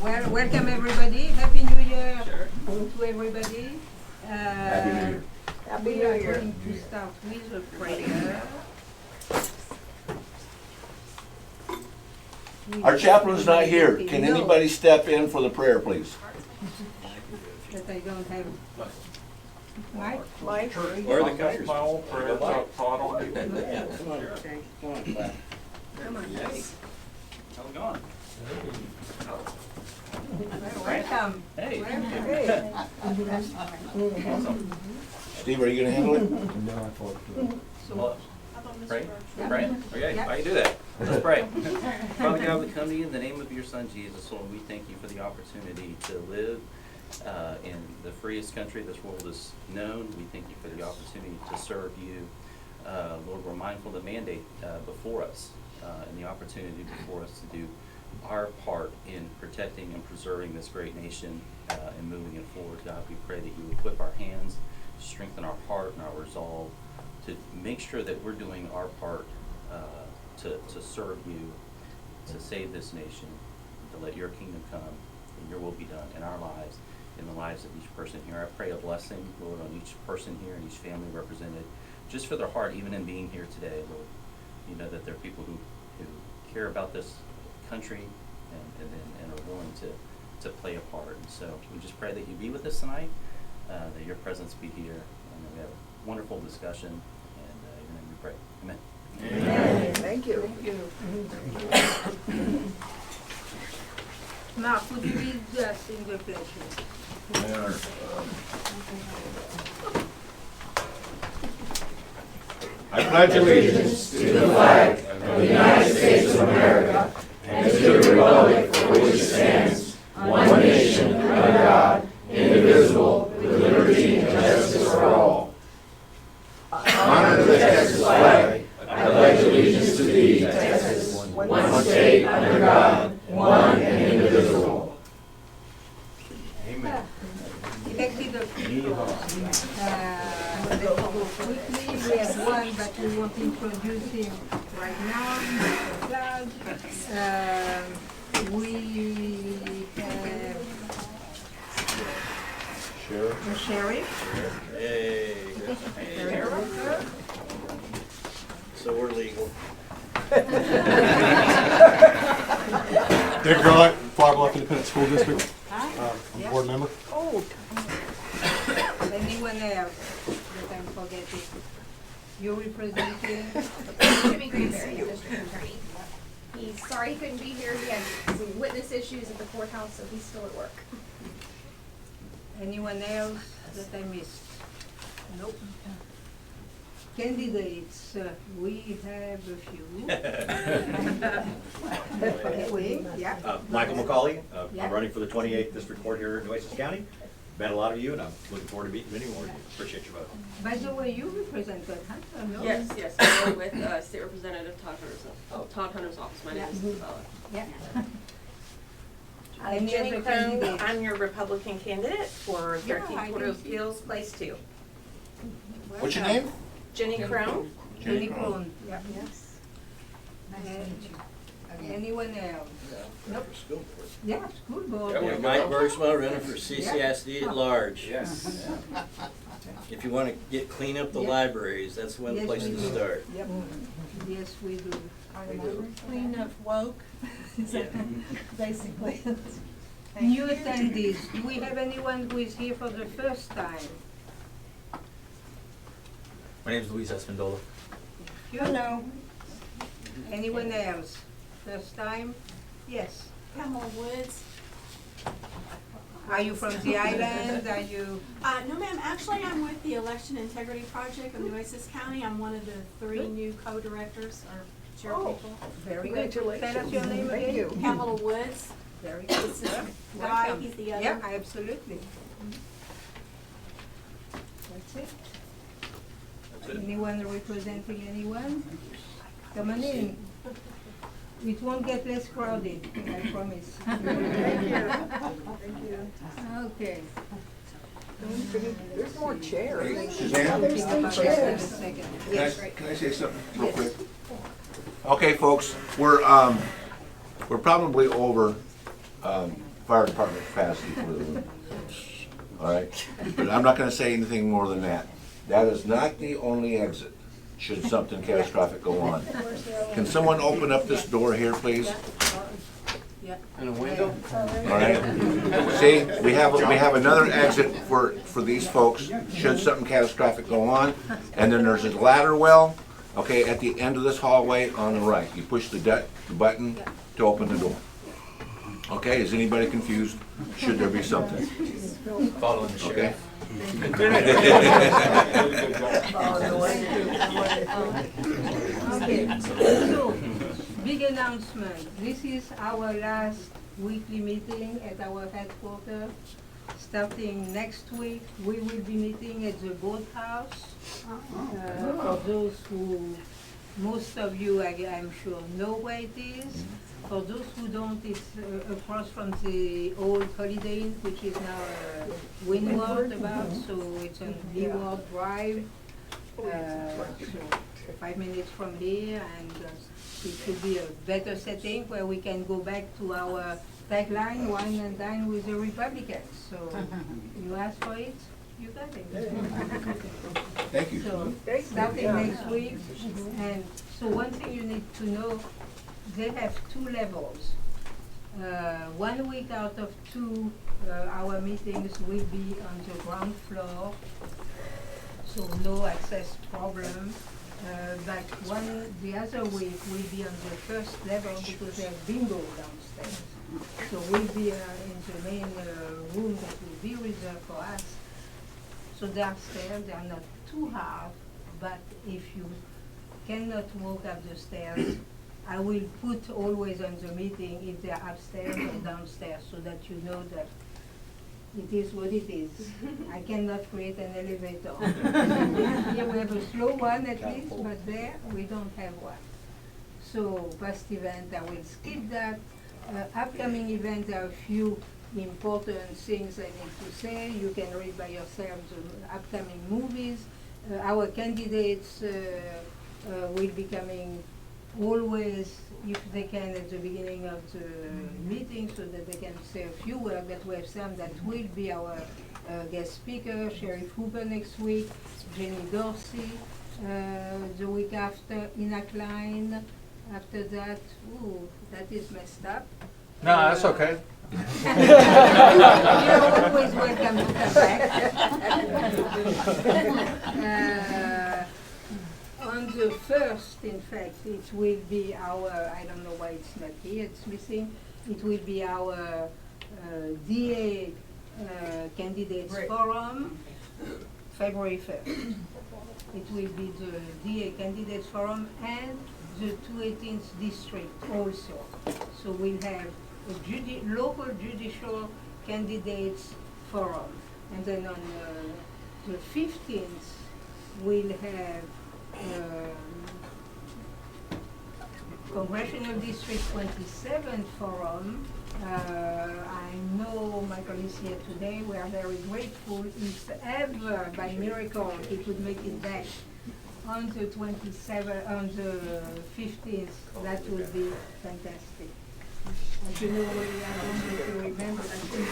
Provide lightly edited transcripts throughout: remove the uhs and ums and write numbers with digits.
Welcome everybody. Happy New Year to everybody. Happy New Year. We are going to start with a prayer. Our chaplain's not here. Can anybody step in for the prayer, please? That I don't have. Mike? Or the country's my old prayer taught on you. Yeah, come on. Come on. Yes. How's it going? Welcome. Hey. Steve, are you gonna handle it? Well, pray? Pray? Okay, I can do that. Let's pray. Father God, we come to you in the name of your Son, Jesus. Lord, we thank you for the opportunity to live in the freest country this world has known. We thank you for the opportunity to serve you. Lord, we're mindful of the mandate before us and the opportunity before us to do our part in protecting and preserving this great nation and moving it forward. God, we pray that you equip our hands, strengthen our heart and our resolve to make sure that we're doing our part to serve you, to save this nation, to let your kingdom come and your will be done in our lives, in the lives of each person here. I pray a blessing, Lord, on each person here and each family represented, just for their heart, even in being here today, Lord. You know that there are people who care about this country and are willing to play a part. And so we just pray that you be with us tonight, that your presence be here, and that we have a wonderful discussion, and in your name we pray. Amen. Amen. Thank you. Mark, would you lead us in the pledge? I pledge allegiance to the flag of the United States of America and to the republic for which it stands, one nation, under God, indivisible, with liberty and justice for all. Honor the Texas flag. I pledge allegiance to thee, Texas, one state, under God, one and indivisible. Amen. Effective quickly, we have one that we want to introduce him right now. We have the sheriff. Hey, so we're legal. Dick Garlett, Flower Bluff Independent School District. I'm a board member. Oh. Anyone else that I'm forgetting? You're representing? Jimmy Granberry, district attorney. He's sorry he couldn't be here. He had some witness issues at the courthouse, so he's still at work. Anyone else that I missed? Nope. Candidates, we have a few. Yeah. Michael McCauley, Yeah. I'm running for the 28th District Court here in Nueces County. Met a lot of you, and I'm looking forward to meeting many more. Appreciate your vote. By the way, you represent that, huh? No? Yes, I'm with State Representative Todd Hunter's office. My name is Isabella. Yeah. I'm Any Jenny other Crone. candidates? I'm your Republican candidate for Yeah, 13th I Court can of see. Appeals, place 2. What's your name? Jenny Crone. Jenny Crone. Yeah. Yes. Anyone else? Nope. Yeah, school board. Yeah, Mike Bergsma running for CCSD at large. Yes. If you want to clean up the Yeah. libraries, that's one Yes, place we to do. start. Yep. Yes, we do. Clean up woke. Basically. New attendees, do we have anyone who is here for the first time? My name is Luis Espindola. Hello. Anyone else? First time? Yes. Pamela Woods. Are you from the island? Are you? No ma'am, actually I'm with the Election Integrity Project of Nueces County. I'm one of the 3 new co-directors or chair people. Very good. Tell us your name Thank again. you. Pamela Woods. Very good. This is Yeah. Guy, Welcome. he's the other. Yeah, absolutely. That's it. Anyone representing anyone? Come on in. It won't get less crowded, I promise. Thank you. Thank you. Okay. There's more chairs. Suzanne? There's still chairs. Can I say something real quick? Okay, folks, we're probably over fire department capacity for the room. All right? But I'm not gonna say anything more than that. That is not the only exit, should something catastrophic go on. Can someone open up this door here, please? And a window? All right? See, we have another exit for these folks, should something catastrophic go on. And then there's a ladder well, okay, at the end of this hallway on the right. You push the button to open the door. Okay, is anybody confused? Should there be something? Following the Okay? sheriff. Okay, so, big announcement. This is our last weekly meeting at our headquarters. Starting next week, we will be meeting at the boathouse. For those who, most of you, I'm sure, know where it is. For those who don't, it's across from the old Holiday Inn, which is now Windward about, so it's on Leeward Drive. So 5 minutes from here, and it should be a better setting where we can go back to our tagline, wine and dine with the Republicans. So you asked for it, you got it. Thank you. So starting next week, and so one thing you need to know, they have 2 levels. 1 week out of 2, our meetings will be on the ground floor, so no access problem. But the other week will be on the first level because they have bingo downstairs. So we'll be in the main room that will be reserved for us. So downstairs, they are not too hard, but if you cannot walk up the stairs, I will put always on the meeting if they are upstairs or downstairs so that you know that it is what it is. I cannot create an elevator. Here we have a slow one at least, but there we don't have one. So past event, I will skip that. Upcoming event, there are a few important things I need to say. You can read by yourself the upcoming movies. Our candidates will be coming always, if they can, at the beginning of the meeting, so that they can say a few words. That we have some that will be our guest speaker, Sheriff Hooper next week, Jenny Dorsey, the week after, Ina Klein. After that, ooh, that is messed up. No, that's okay. You're always welcome to come back. On the first, in fact, it will be our, I don't know why it's not here, it's missing. It will be our DA Candidates Forum, February 1st. It will be the DA Candidates Forum and the 218th District also. So we'll have a local judicial candidates forum. And then on the 15th, we'll have Congressional District 27 Forum. I know Michael is here today. We are very grateful. If ever, by miracle, he could make it back on the 27th, on the 15th, that would be fantastic. As you know, I don't know if you remember, I think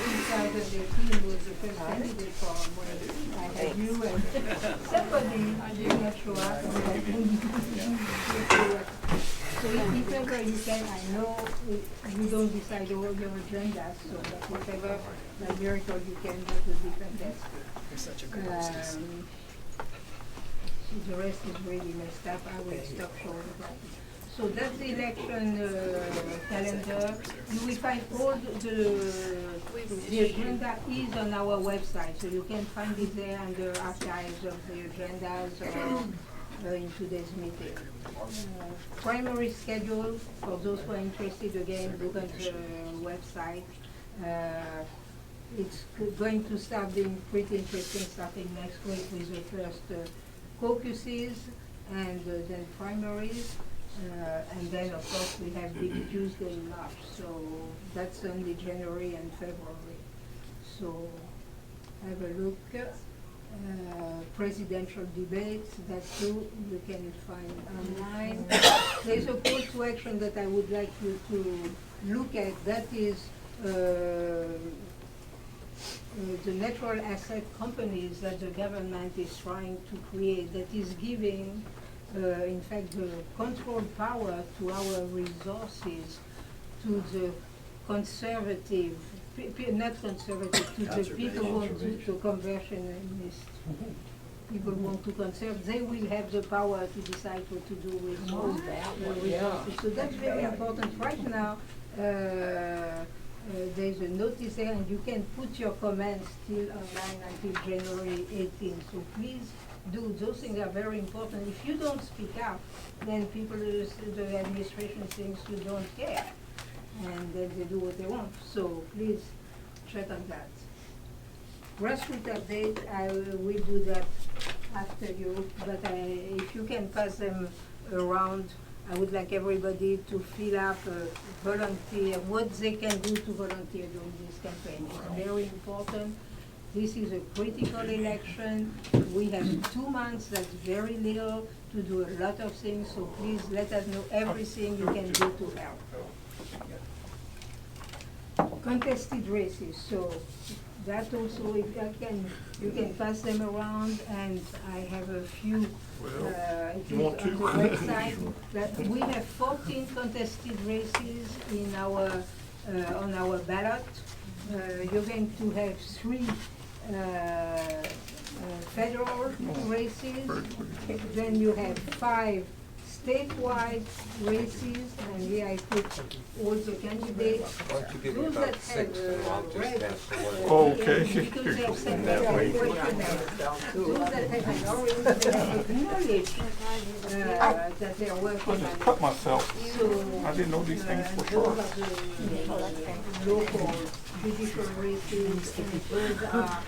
2018 was the first candidate forum where I had you and somebody did not show up. So if ever you can, I know you don't decide all your agendas, so but if ever by miracle you can, that would be fantastic. You're such a good hostess. The rest is really messed up. I will stop short of that. So that's the election calendar. You will find all the agenda is on our website, so you can find it there under archives of the agendas or in today's meeting. Primary schedule, for those who are interested, again, look at the website. It's going to start being pretty interesting starting next week with the first caucuses and then primaries. And then, of course, we have Big Tuesday in March, so that's only January and February. So have a look. Presidential debates, that too you can find online. There's a call to action that I would like you to look at. That is the natural asset companies that the government is trying to create, that is giving, in fact, the control power to our resources, to the conservative, not conservative, to the people who want to conversionist. People want to conserve, they will have the power to decide what to do with those resources. So that's very important. Right now, there's a notice there, and you can put your comments still online until January 18th. So please do. Those things are very important. If you don't speak up, then people, the administration thinks you don't care, and then they do what they want. So please check on that. Grassroots update, I will do that after you, but if you can pass them around, I would like everybody to fill up volunteer, what they can do to volunteer during this campaign. It's very important. This is a critical election. We have 2 months, that's very little to do a lot of things, so please let us know everything you can do to help. Contested races, so that also, if I can, you can pass them around, and I have a few, it is on the website, that we have 14 contested races in our, on our ballot. You're going to have 3 federal races, then you have 5 statewide races, and here I put all the candidates. Those that have red, Okay. because they have secondary questionnaires. Those that have an orange, they have acknowledged that they are working on it. Cut myself. So, I didn't know these things for those sure. are the local judicial races, and those are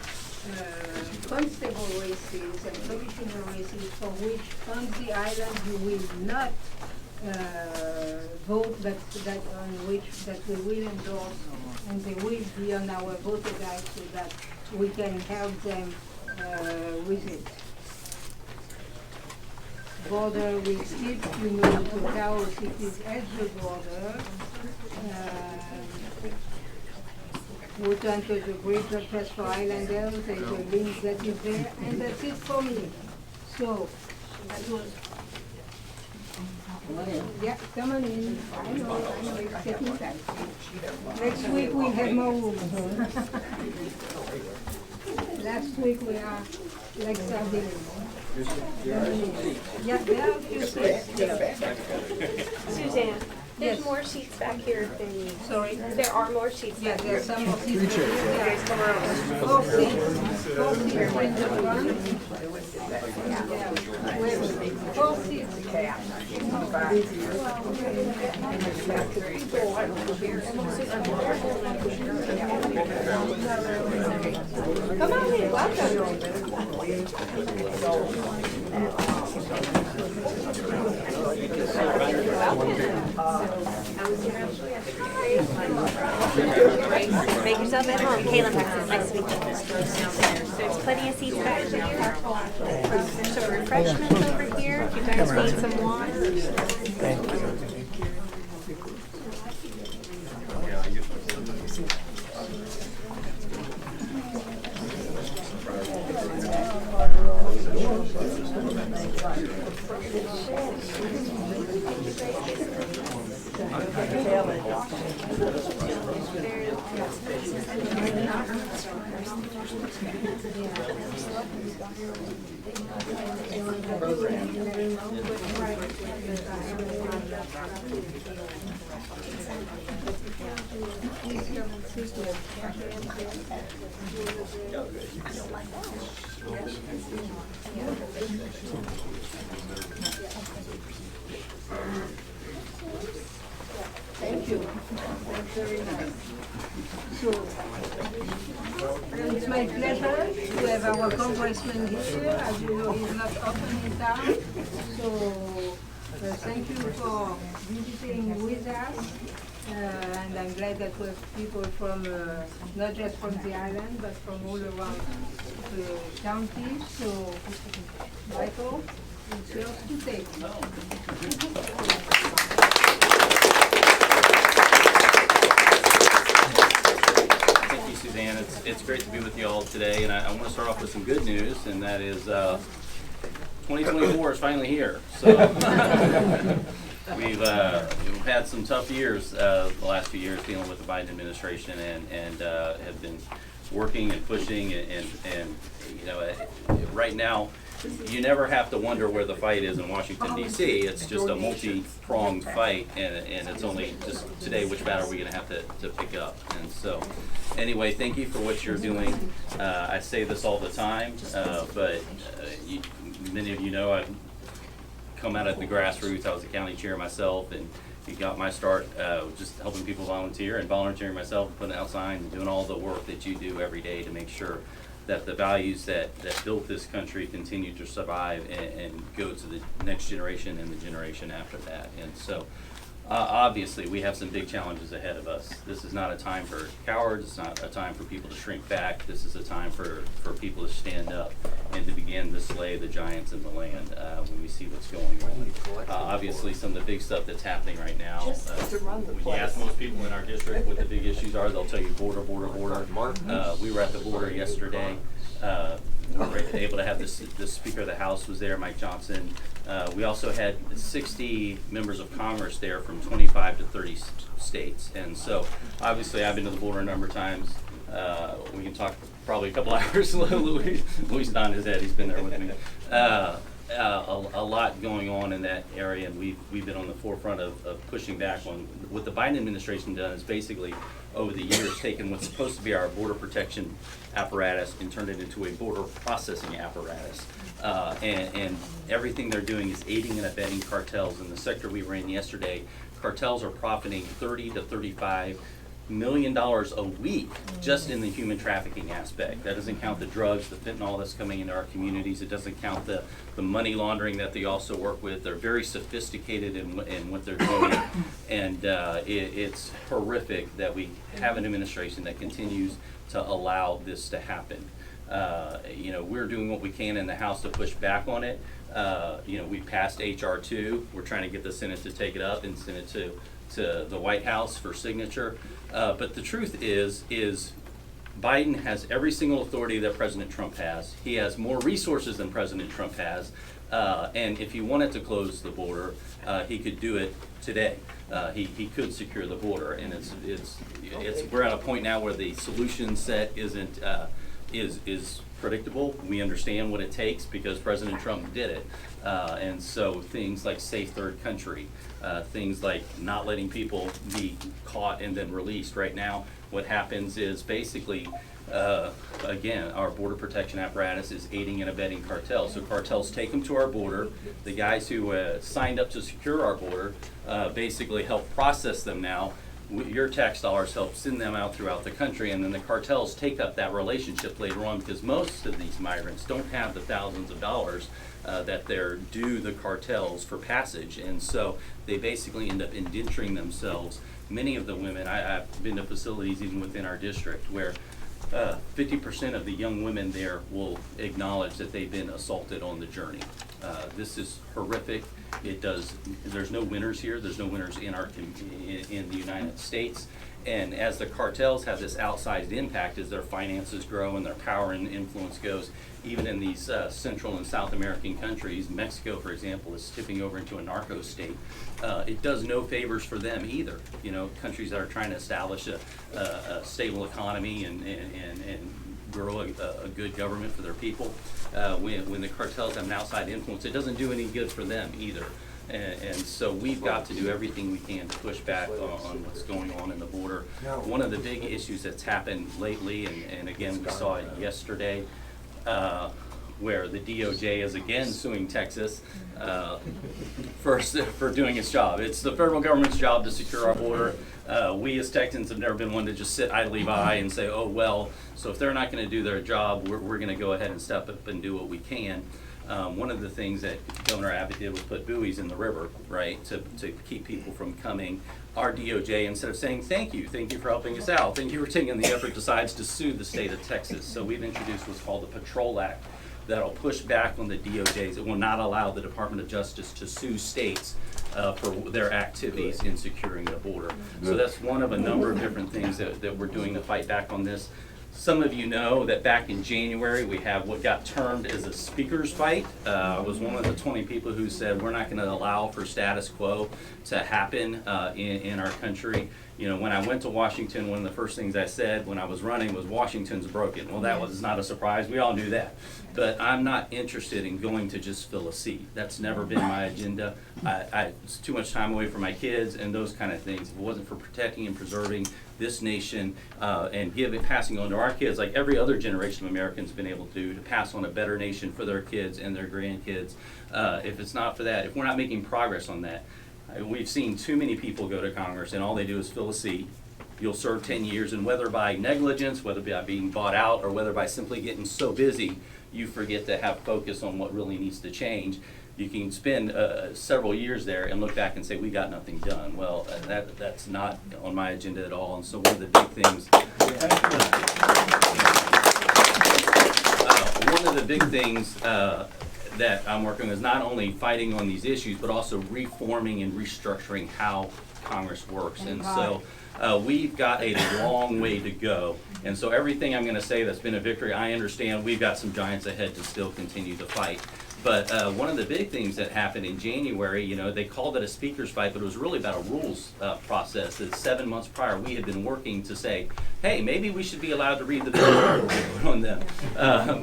constable races and commissioner races for which on the island you will not vote, but that on which that we will endorse, and they will be on our voter guide so that we can help them with it. Border will skip, you know, to Taos, it is at the border. Who to enter the Great Blood Trust for Islanders, there's a link that is there, and that's it for me. So, that was, yeah, come on in. I know, it's taking time. Next week we have more room. Last week we are like sardines. Yeah, there are a few seats. Suzanne, there's Yes. more seats back here if they need. Sorry? There are more seats Yeah, back here. there's some more seats. You guys come around. 4 seats. 4 seats in the front. Yeah, we have 4 seats. Come on in, welcome. Make yourself at home. Kayla, Texas. Nice to meet you. There's plenty of seats back here. There's some refreshments over here. If you guys need some water. Thank you. Thank you. That's very nice. So, it's my pleasure to have our congressman here. As you know, he's not often in town. So, thank you for visiting with us. And I'm glad that we have people from, not just from the island, but from all around the county. So, Michael, it's yours to take. Thank you, Suzanne. Suzanne. It's great to be with you all today, and I want to start off with some good news, and that is 2024 is finally here. So we've had some tough years the last few years dealing with the Biden administration, and have been working and pushing, and you know, right now, you never have to wonder where the fight is in Washington, D.C. It's just a multi-pronged fight, and it's only just today which battle we're going to have to pick up. And so, anyway, thank you for what you're doing. I say this all the time, but many of you know I've come out at the grassroots. I was a county chair myself, and you got my start just helping people volunteer and volunteering myself, putting out signs and doing all the work that you do every day to make sure that the values that built this country continue to survive and go to the next generation and the generation after that. And so obviously we have some big challenges ahead of us. This is not a time for cowards. It's not a time for people to shrink back. This is a time for people to stand up and to begin to slay the giants in the land when we see what's going on. Obviously some of the big stuff that's happening right now, when you ask most people in our district what the big issues are, they'll tell you border. We were at the border yesterday. We were able to have the Speaker of the House was there, Mike Johnson. We also had 60 members of Congress there from 25 to 30 states. And so obviously I've been to the border a number of times. We can talk probably a couple hours. Louis nodding his head, he's been there with me. A lot going on in that area, and we've been on the forefront of pushing back on what the Biden administration does. Basically, over the years, taken what's supposed to be our border protection apparatus and turned it into a border processing apparatus. And everything they're doing is aiding and abetting cartels. In the sector we were in yesterday, cartels are profiting $30 to $35 million a week just in the human trafficking aspect. That doesn't count the drugs, the fentanyl that's coming into our communities. It doesn't count the money laundering that they also work with. They're very sophisticated in what they're doing, and it's horrific that we have an administration that continues to allow this to happen. You know, we're doing what we can in the House to push back on it. You know, we passed H.R. 2. We're trying to get the Senate to take it up and send it to the White House for signature. But the truth is Biden has every single authority that President Trump has. He has more resources than President Trump has. And if he wanted to close the border, he could do it today. He could secure the border. And we're at a point now where the solution set isn't is predictable. We understand what it takes because President Trump did it. And so things like safe third country, things like not letting people be caught and then released. Right now, what happens is basically, again, our border protection apparatus is aiding and abetting cartels. So cartels take them to our border. The guys who signed up to secure our border basically help process them now. Your tax dollars help send them out throughout the country, and then the cartels take up that relationship later on because most of these migrants don't have the thousands of dollars that they're due the cartels for passage, and so they basically end up indenturing themselves. Many of the women, I've been to facilities even within our district where 50% of the young women there will acknowledge that they've been assaulted on the journey. This is horrific. There's no winners here. There's no winners in the United States. And as the cartels have this outsized impact as their finances grow and their power and influence goes, even in these Central and South American countries, Mexico, for example, is tipping over into a narco state. It does no favors for them either. You know, countries that are trying to establish a stable economy and grow a good government for their people. When the cartels have an outside influence, it doesn't do any good for them either. And so we've got to do everything we can to push back on what's going on in the border. One of the big issues that's happened lately, and again we saw it yesterday, where the DOJ is again suing Texas for doing its job. It's the federal government's job to secure our border. We as Texans have never been one to just sit idly by and say, oh well, so if they're not going to do their job, we're going to go ahead and step up and do what we can. One of the things that Governor Abbott did was put buoys in the river, right, to keep people from coming. Our DOJ, instead of saying thank you for helping us out, thank you for taking the effort, decides to sue the state of Texas. So we've introduced what's called the Patrol Act that'll push back on the DOJs. It will not allow the Department of Justice to sue states for their activities in securing the border. So that's one of a number of different things that we're doing to fight back on this. Some of you know that back in January, we have what got termed as a speaker's fight. I was one of the 20 people who said we're not going to allow for status quo to happen in our country. You know, when I went to Washington, one of the first things I said when I was running was Washington's broken. Well, that was not a surprise. We all knew that. But I'm not interested in going to just fill a seat. That's never been my agenda. It's too much time away from my kids and those kind of things. If it wasn't for protecting and preserving this nation and passing on to our kids, like every other generation of Americans have been able to pass on a better nation for their kids and their grandkids. If it's not for that, if we're not making progress on that, we've seen too many people go to Congress and all they do is fill a seat. You'll serve 10 years, and whether by negligence, whether by being bought out, or whether by simply getting so busy, you forget to have focus on what really needs to change. You can spend several years there and look back and say, we got nothing done. Well, that's not on my agenda at all. And so one of the big things, that I'm working with is not only fighting on these issues, but also reforming and restructuring how Congress works. And so we've got a long way to go. And so everything I'm going to say that's been a victory, I understand we've got some giants ahead to still continue to fight. But one of the big things that happened in January, you know, they called it a speaker's fight, but it was really about a rules process that 7 months prior we had been working to say, hey, maybe we should be allowed to read the bill on them.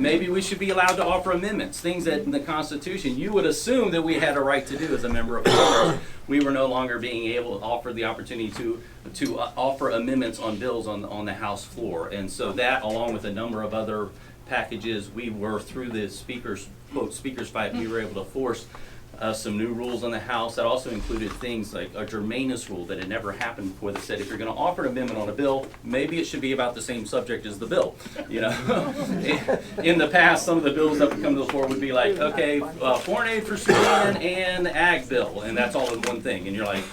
Maybe we should be allowed to offer amendments, things that in the Constitution you would assume that we had a right to do as a member of Congress. We were no longer being able to offer the opportunity to offer amendments on bills on the House floor. And so that, along with a number of other packages, we were through the speaker's fight, we were able to force some new rules on the House that also included things like a germaneness rule that had never happened before that said if you're going to offer an amendment on a bill, maybe it should be about the same subject as the bill. You know, in the past, some of the bills that would come to the floor would be like, okay, foreign aid for Sudan and ag bill, and that's all in one thing, and you're like,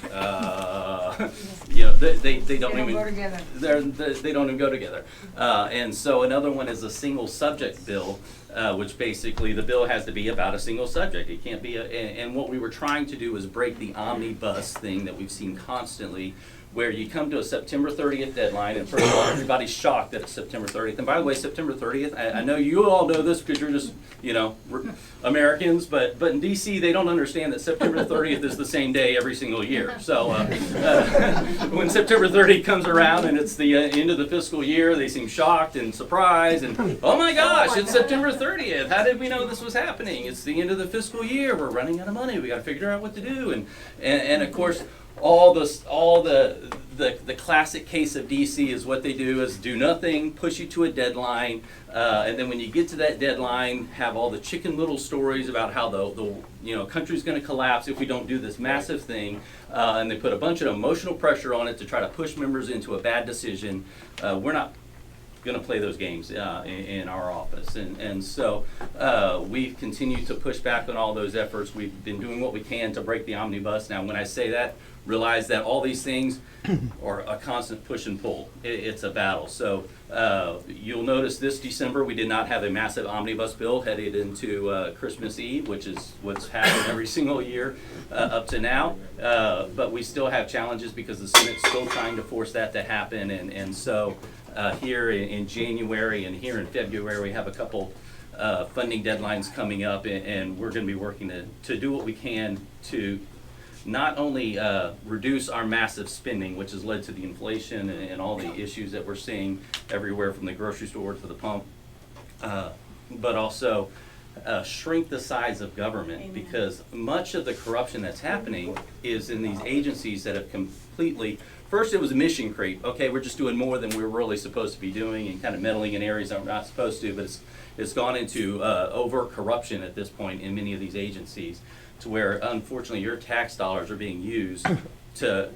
you know, they don't even go together. They don't even go together. And so another one is a single subject bill. Which basically the bill has to be about a single subject. It can't be and what we were trying to do is break the omnibus thing that we've seen constantly, where you come to a September 30th deadline, and first of all, everybody's shocked that it's September 30th. And by the way, September 30th, I know you all know this because you're just, you know, Americans, but in DC, they don't understand that September 30th is the same day every single year. So when September 30th comes around and it's the end of the fiscal year, they seem shocked and surprised and, oh my gosh, it's September 30th. How did we know this was happening? It's the end of the fiscal year. We're running out of money. We got to figure out what to do. And of course, all the classic case of DC is what they do is do nothing, push you to a deadline, and then when you get to that deadline, have all the Chicken Little stories about how the country's going to collapse if we don't do this massive thing, and they put a bunch of emotional pressure on it to try to push members into a bad decision. We're not going to play those games in our office, and so we've continued to push back on all those efforts. We've been doing what we can to break the omnibus. Now, when I say that, realize that all these things are a constant push and pull. It's a battle. So you'll notice this December we did not have a massive omnibus bill headed into Christmas Eve, which is what's happened every single year up to now. But we still have challenges because the Senate's still trying to force that to happen. And so here in January and here in February, we have a couple funding deadlines coming up, and we're going to be working to do what we can to not only reduce our massive spending, which has led to the inflation and all the issues that we're seeing everywhere from the grocery store to the pump, but also shrink the size of government. Amen. Because much of the corruption that's happening is in these agencies that have completely, first it was a mission creep. Okay, we're just doing more than we were really supposed to be doing and kind of meddling in areas that we're not supposed to, but it's gone into overt corruption at this point in many of these agencies, to where unfortunately your tax dollars are being used to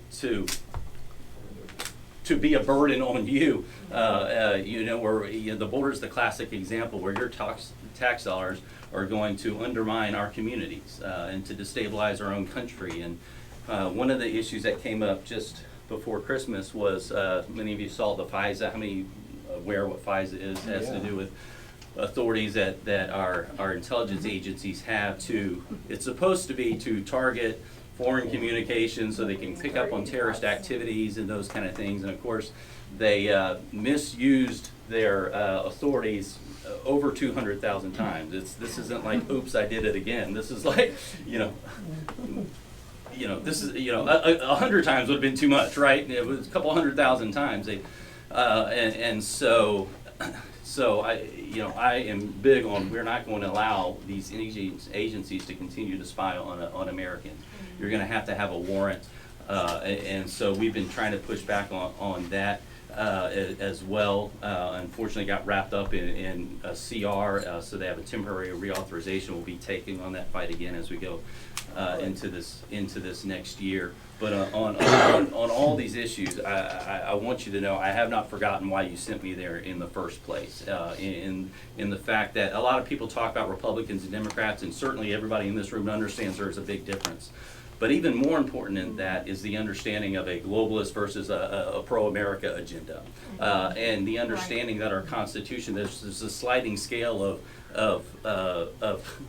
be a burden on you. Where the border is the classic example where your tax dollars are going to undermine our communities and to destabilize our own country. And one of the issues that came up just before Christmas was many of you saw the FISA. How many aware what FISA is? It has to do with authorities that our intelligence agencies have to, it's supposed to be to target foreign communications so they can pick up on terrorist activities and those kind of things. And of course, they misused their authorities over 200,000 times. This isn't like, oops, I did it again. This is like, this is, 100 times would have been too much, right? It was a couple 100,000 times. So I am big on, we're not going to allow these agencies to continue to spy on Americans. You're going to have a warrant, and so we've been trying to push back on that as well. Unfortunately, got wrapped up in a CR, so they have a temporary reauthorization. We'll be taking on that fight again as we go into this next year. But on all these issues, I want you to know I have not forgotten why you sent me there in the first place. In the fact that a lot of people talk about Republicans and Democrats, and certainly everybody in this room understands there's a big difference. But even more important than that is the understanding of a globalist versus a pro-America agenda, and the understanding that our Constitution, there's a sliding scale of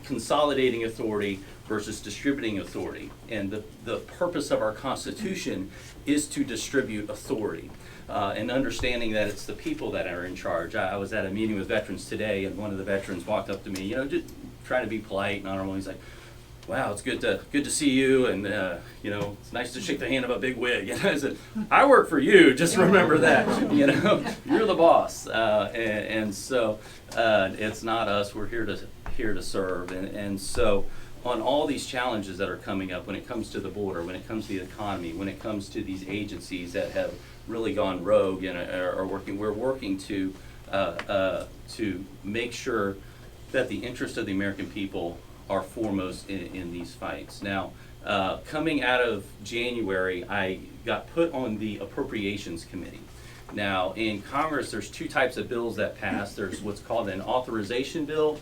consolidating authority versus distributing authority. And the purpose of our Constitution is to distribute authority. And understanding that it's the people that are in charge. I was at a meeting with veterans today, and one of the veterans walked up to me, just trying to be polite and honorable. He's like, "Wow, it's good to see you, and it's nice to shake the hand of a big wig." And I said, "I work for you. Just remember that. You're the boss." And so it's not us. We're here to serve. And so on all these challenges that are coming up, when it comes to the border, when it comes to the economy, when it comes to these agencies that have really gone rogue and are working, we're working to make sure that the interest of the American people are foremost in these fights. Now, coming out of January, I got put on the Appropriations Committee. Now, in Congress, there's two types of bills that pass. There's what's called an authorization bill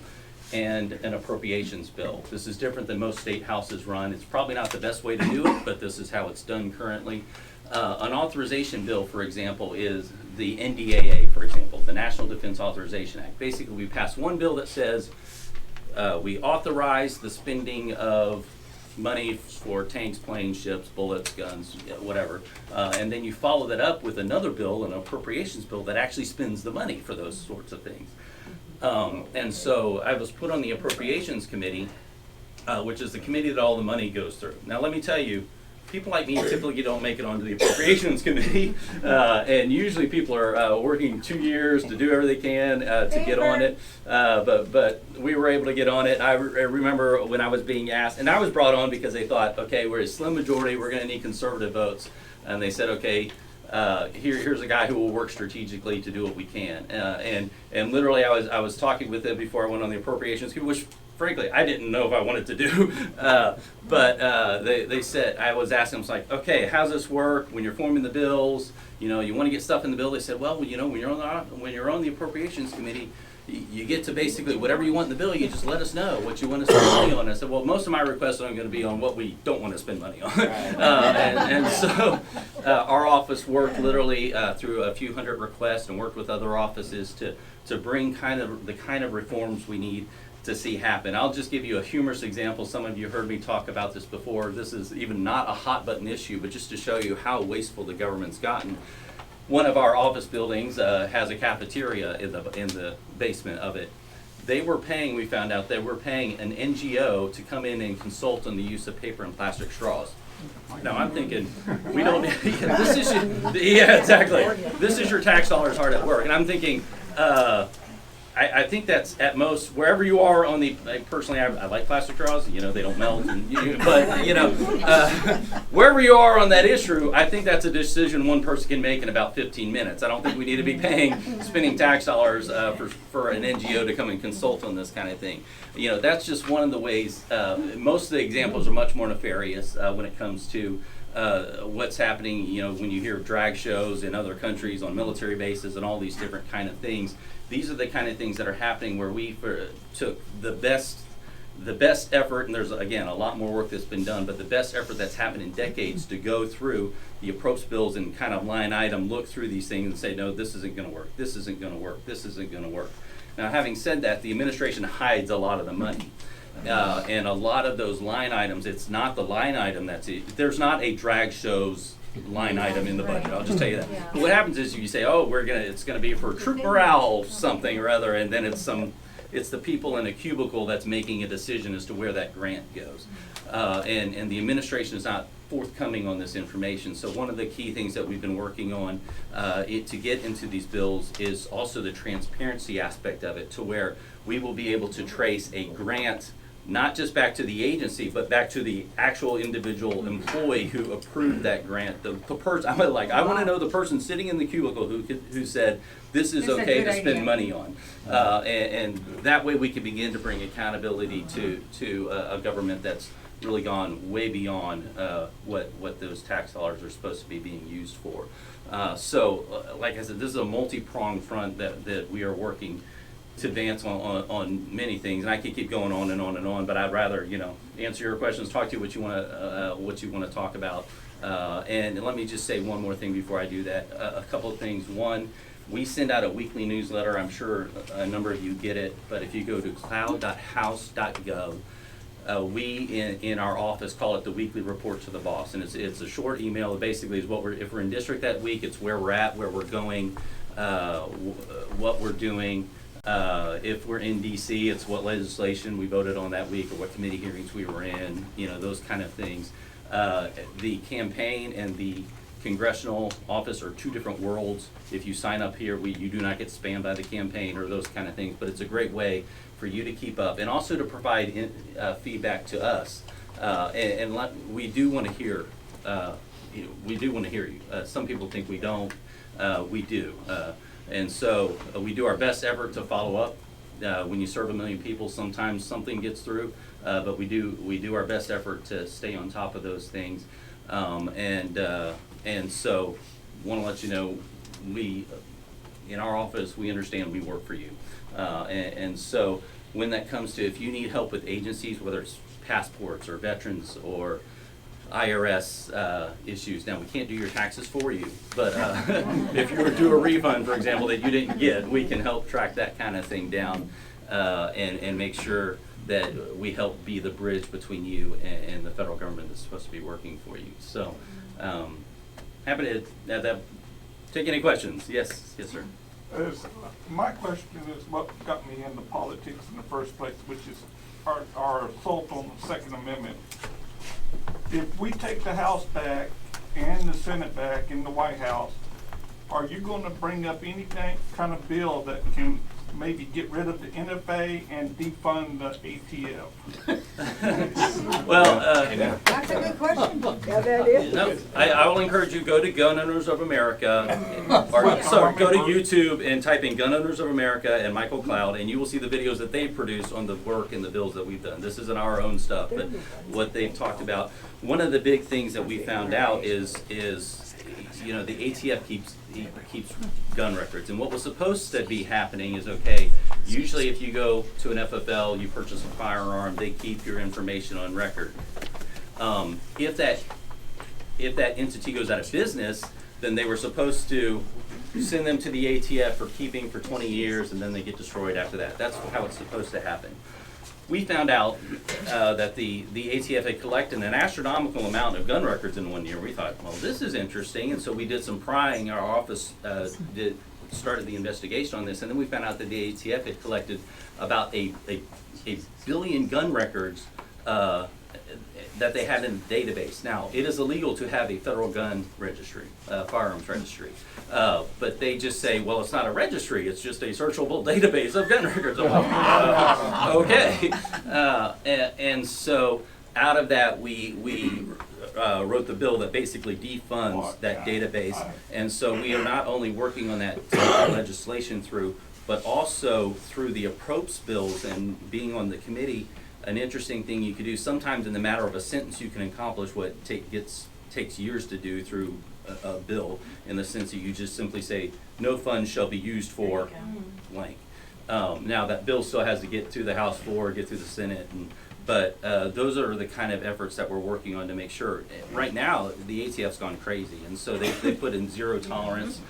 and an appropriations bill. This is different than most state houses run. It's probably not the best way to do it, but this is how it's done currently. An authorization bill, for example, is the NDAA, for example, the National Defense Authorization Act. Basically, we pass one bill that says we authorize the spending of money for tanks, planes, ships, bullets, guns, whatever. And then you follow that up with another bill, an appropriations bill, that actually spends the money for those sorts of things. And so I was put on the Appropriations Committee, which is the committee that all the money goes through. Now let me tell you, people like me typically don't make it onto the Appropriations Committee, and usually people are working 2 years to do everything they can to get on it, but we were able to get on it. I remember when I was being asked, and I was brought on because they thought, okay, we're a slim majority, we're going to need conservative votes, and they said, okay, here's a guy who will work strategically to do what we can, and literally I was talking with them before I went on the Appropriations Committee, which frankly, I didn't know if I wanted to do, but they said, I was asking them, like, okay, how's this work when you're forming the bills? You want to get stuff in the bill. They said, well, when you're on the Appropriations Committee, you get to basically whatever you want in the bill, you just let us know what you want to spend money on. I said, well, most of my requests are going to be on what we don't want to spend money on. And so our office worked literally through a few hundred requests and worked with other offices to bring the kind of reforms we need to see happen. I'll just give you a humorous example. Some of you heard me talk about this before. This is even not a hot button issue, but just to show you how wasteful the government's gotten. One of our office buildings has a cafeteria in the basement of it. We found out they were paying an NGO to come in and consult on the use of paper and plastic straws. Now I'm thinking, we don't, exactly. This is your tax dollars hard at work. And I'm thinking, I think that's at most wherever you are on the. Personally, I like plastic straws. They don't melt. But wherever you are on that issue, I think that's a decision one person can make in about 15 minutes. I don't think we need to be spending tax dollars for an NGO to come and consult on this kind of thing. That's just one of the ways. Most of the examples are much more nefarious when it comes to what's happening. When you hear drag shows in other countries on military bases and all these different kind of things. These are the kind of things that are happening where we took the best effort, and there's, again, a lot more work that's been done, but the best effort that's happened in decades to go through the approach bills and kind of line item, look through these things and say, no, this isn't going to work, this isn't going to work, this isn't going to work. Now, having said that, the administration hides a lot of the money. And a lot of those line items, it's not the line item that's it. There's not a drag shows line item in the budget. I'll just tell you that. But what happens is you say, oh, it's gonna be for troop morale something or other, and then it's the people in a cubicle that's making a decision as to where that grant goes. And the administration is not forthcoming on this information. So one of the key things that we've been working on to get into these bills is also the transparency aspect of it, to where we will be able to trace a grant not just back to the agency, but back to the actual individual employee who approved that grant. The person, I want to know the person sitting in the cubicle who said, this is okay to spend money on. And that way we can begin to bring accountability to a government that's really gone way beyond what those tax dollars are supposed to be being used for. So, like I said, this is a multi-pronged front that we are working to advance on many things, and I could keep going on and on and on, but I'd rather, answer your questions, talk to you what you want to talk about. And let me just say one more thing before I do that. A couple of things. One, we send out a weekly newsletter. I'm sure a number of you get it, but if you go to cloud.house.gov, we in our office call it the weekly report to the boss, and it's a short email. It basically is if we're in district that week, it's where we're at, where we're going, what we're doing. If we're in DC, it's what legislation we voted on that week or what committee hearings we were in, those kind of things. The campaign and the congressional office are two different worlds. If you sign up here, you do not get spammed by the campaign or those kind of things, but it's a great way for you to keep up and also to provide feedback to us. And we do want to hear, we do want to hear you. Some people think we don't. We do. And so we do our best effort to follow up. When you serve 1 million people, sometimes something gets through, but we do our best effort to stay on top of those things. And so want to let you know, we in our office, we understand we work for you. And so when that comes to, if you need help with agencies, whether it's passports or veterans or IRS issues. Now, we can't do your taxes for you, but if you were to do a refund, for example, that you didn't get, we can help track that kind of thing down and make sure that we help be the bridge between you and the federal government that's supposed to be working for you. So, happy to take any questions. Yes, sir. My question is what got me into politics in the first place, which is our assault on the Second Amendment. If we take the House back and the Senate back in the White House, are you going to bring up any kind of bill that can maybe get rid of the NFA and defund the ATF? Well, That's a good question. Yeah, that is. no, I will encourage you, go to Gun Owners of America, or go to YouTube and type in Gun Owners of America and Michael Cloud, and you will see the videos that they've produced on the work and the bills that we've done. This isn't our own stuff, but what they've talked about. One of the big things that we found out is the ATF keeps gun records, and what was supposed to be happening is, okay, usually if you go to an FFL, you purchase a firearm, they keep your information on record. If that entity goes out of business, then they were supposed to send them to the ATF for keeping for 20 years, and then they get destroyed after that. That's how it's supposed to happen. We found out that the ATF had collected an astronomical amount of gun records in 1 year. We thought, well, this is interesting, and so we did some prying. Our office started the investigation on this, and then we found out that the ATF had collected about a billion gun records that they had in the database. Now, it is illegal to have a federal gun registry, firearms registry, but they just say, well, it's not a registry, it's just a searchable database of gun records. Okay. And so out of that, we wrote the bill that basically defunds that database. And so we are not only working on that legislation through, but also through the appropriations bills and being on the committee. An interesting thing you could do, sometimes in the matter of a sentence you can accomplish what takes years to do through a bill, in the sense that you just simply say, no funds shall be used for blank. Now that bill still has to get to the House floor, get through the Senate, but those are the kind of efforts that we're working on to make sure. Right now, the ATF's gone crazy, and so they put in zero tolerance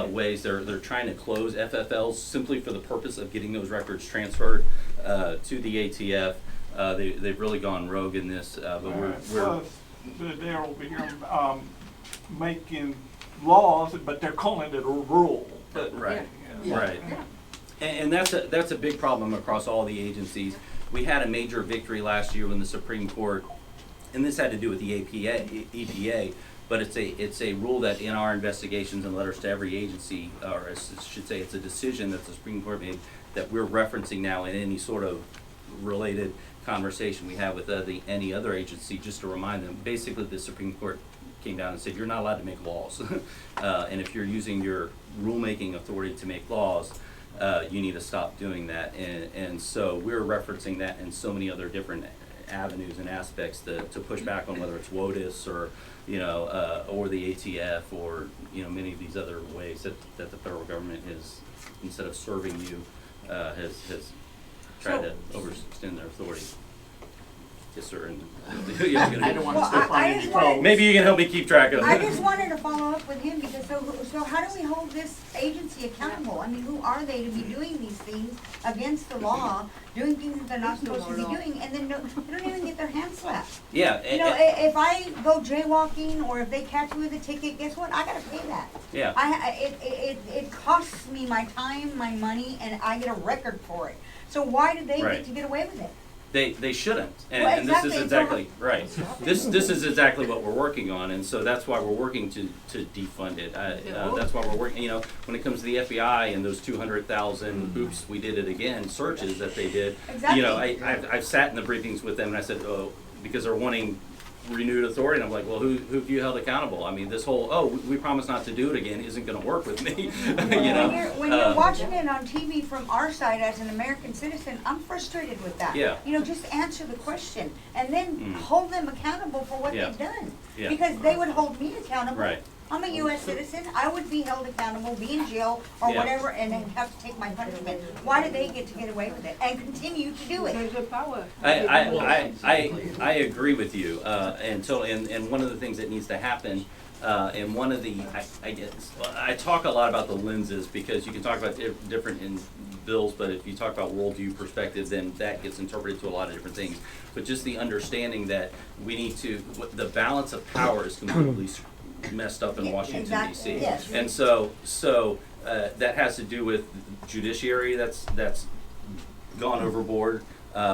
ways. They're trying to close FFLs simply for the purpose of getting those records transferred to the ATF. They've really gone rogue in this, but we're they're over here. making laws, but they're calling it a rule. Right, Yeah. right. And that's a big problem across all the agencies. We had a major victory last year when the Supreme Court, and this had to do with the EPA, but it's a rule that in our investigations and letters to every agency, or I should say it's a decision that the Supreme Court made that we're referencing now in any sort of related conversation we have with any other agency, just to remind them. Basically, the Supreme Court came down and said, you're not allowed to make laws. And if you're using your rulemaking authority to make laws, you need to stop doing that. And so we're referencing that in so many other different avenues and aspects to push back on whether it's WOTUS or, or the ATF or, many of these other ways that the federal government is, instead of serving you, has tried to overextend their authority. Yes, sir. And I don't want to step on any toes. maybe you can help me keep track of it. I just wanted to follow up with him because so how do we hold this agency accountable? I mean, who are they to be doing these things against the law, doing things that they're not supposed to be doing, and then they don't even get their hands slapped? Yeah. If I go jaywalking or if they catch me with a ticket, guess what? I gotta pay that. Yeah. It costs me my time, my money, and I get a record for it. So why do they get to get away with it? They shouldn't, and, Well, and this is exactly. exactly right. This is exactly what we're working on, and so that's why we're working to defund it. That's why we're working. When it comes to the FBI and those 200,000 oops, we did it again searches that they did. Exactly. I've sat in the briefings with them and I said, oh, because they're wanting renewed authority, and I'm like, well, who have you held accountable? I mean, this whole we promise not to do it again isn't going to work with me. When you're watching it on TV from our side as an American citizen, I'm frustrated with that. Yeah. Just answer the question and then hold them accountable for what they've done. Yeah. Because they would hold me accountable. Right. I'm a U.S. citizen. I would be held accountable, be in jail or whatever, and then have to take my punishment. Why do they get to get away with it and continue to do it? There's a power. I agree with you, and one of the things that needs to happen, and one of the I talk a lot about the lenses because you can talk about different in bills, but if you talk about worldview perspective, then that gets interpreted to a lot of different things. But just the understanding that we need to, the balance of power is completely messed up in Washington D.C. Yes. And so that has to do with judiciary that's gone overboard.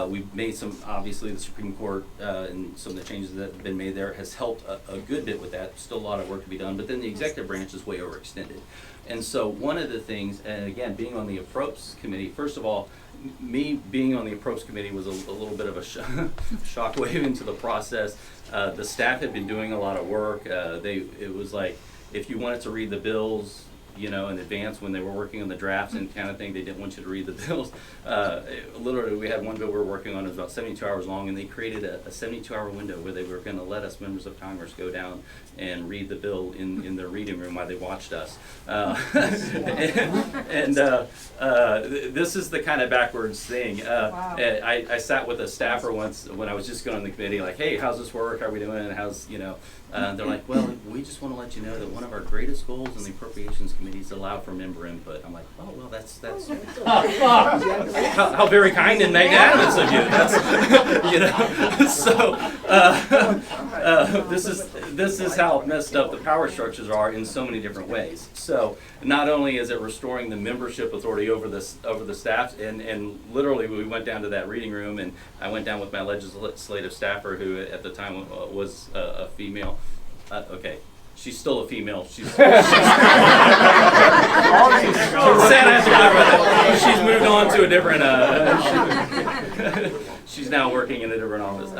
We've made some, obviously the Supreme Court and some of the changes that have been made there has helped a good bit with that. Still a lot of work to be done, but then the executive branch is way overextended. And so one of the things, and again, being on the approps committee, first of all, me being on the approach committee was a little bit of a shockwave into the process. The staff had been doing a lot of work. It was like, if you wanted to read the bills, in advance when they were working on the drafts and kind of thing, they didn't want you to read the bills. Literally, we had one bill we were working on, it was about 72 hours long, and they created a 72-hour window where they were going to let us, members of Congress, go down and read the bill in their reading room while they watched us. This is the kind of backwards thing. Wow. I sat with a staffer once when I was just going on the committee, like, hey, how's this work? How are we doing? And how's, they're like, well, we just want to let you know that one of our greatest goals in the Appropriations Committee is to allow for member input. I'm like, oh, well, that's how very kind and magnanimous of you. That's, so this is how messed up the power structures are in so many different ways. So not only is it restoring the membership authority over the staff, and literally we went down to that reading room, and I went down with my legislative staffer, who at the time was a female. Okay. She's still a female. She's sad I have to clarify that. She's moved on to a different. She's now working in a different office.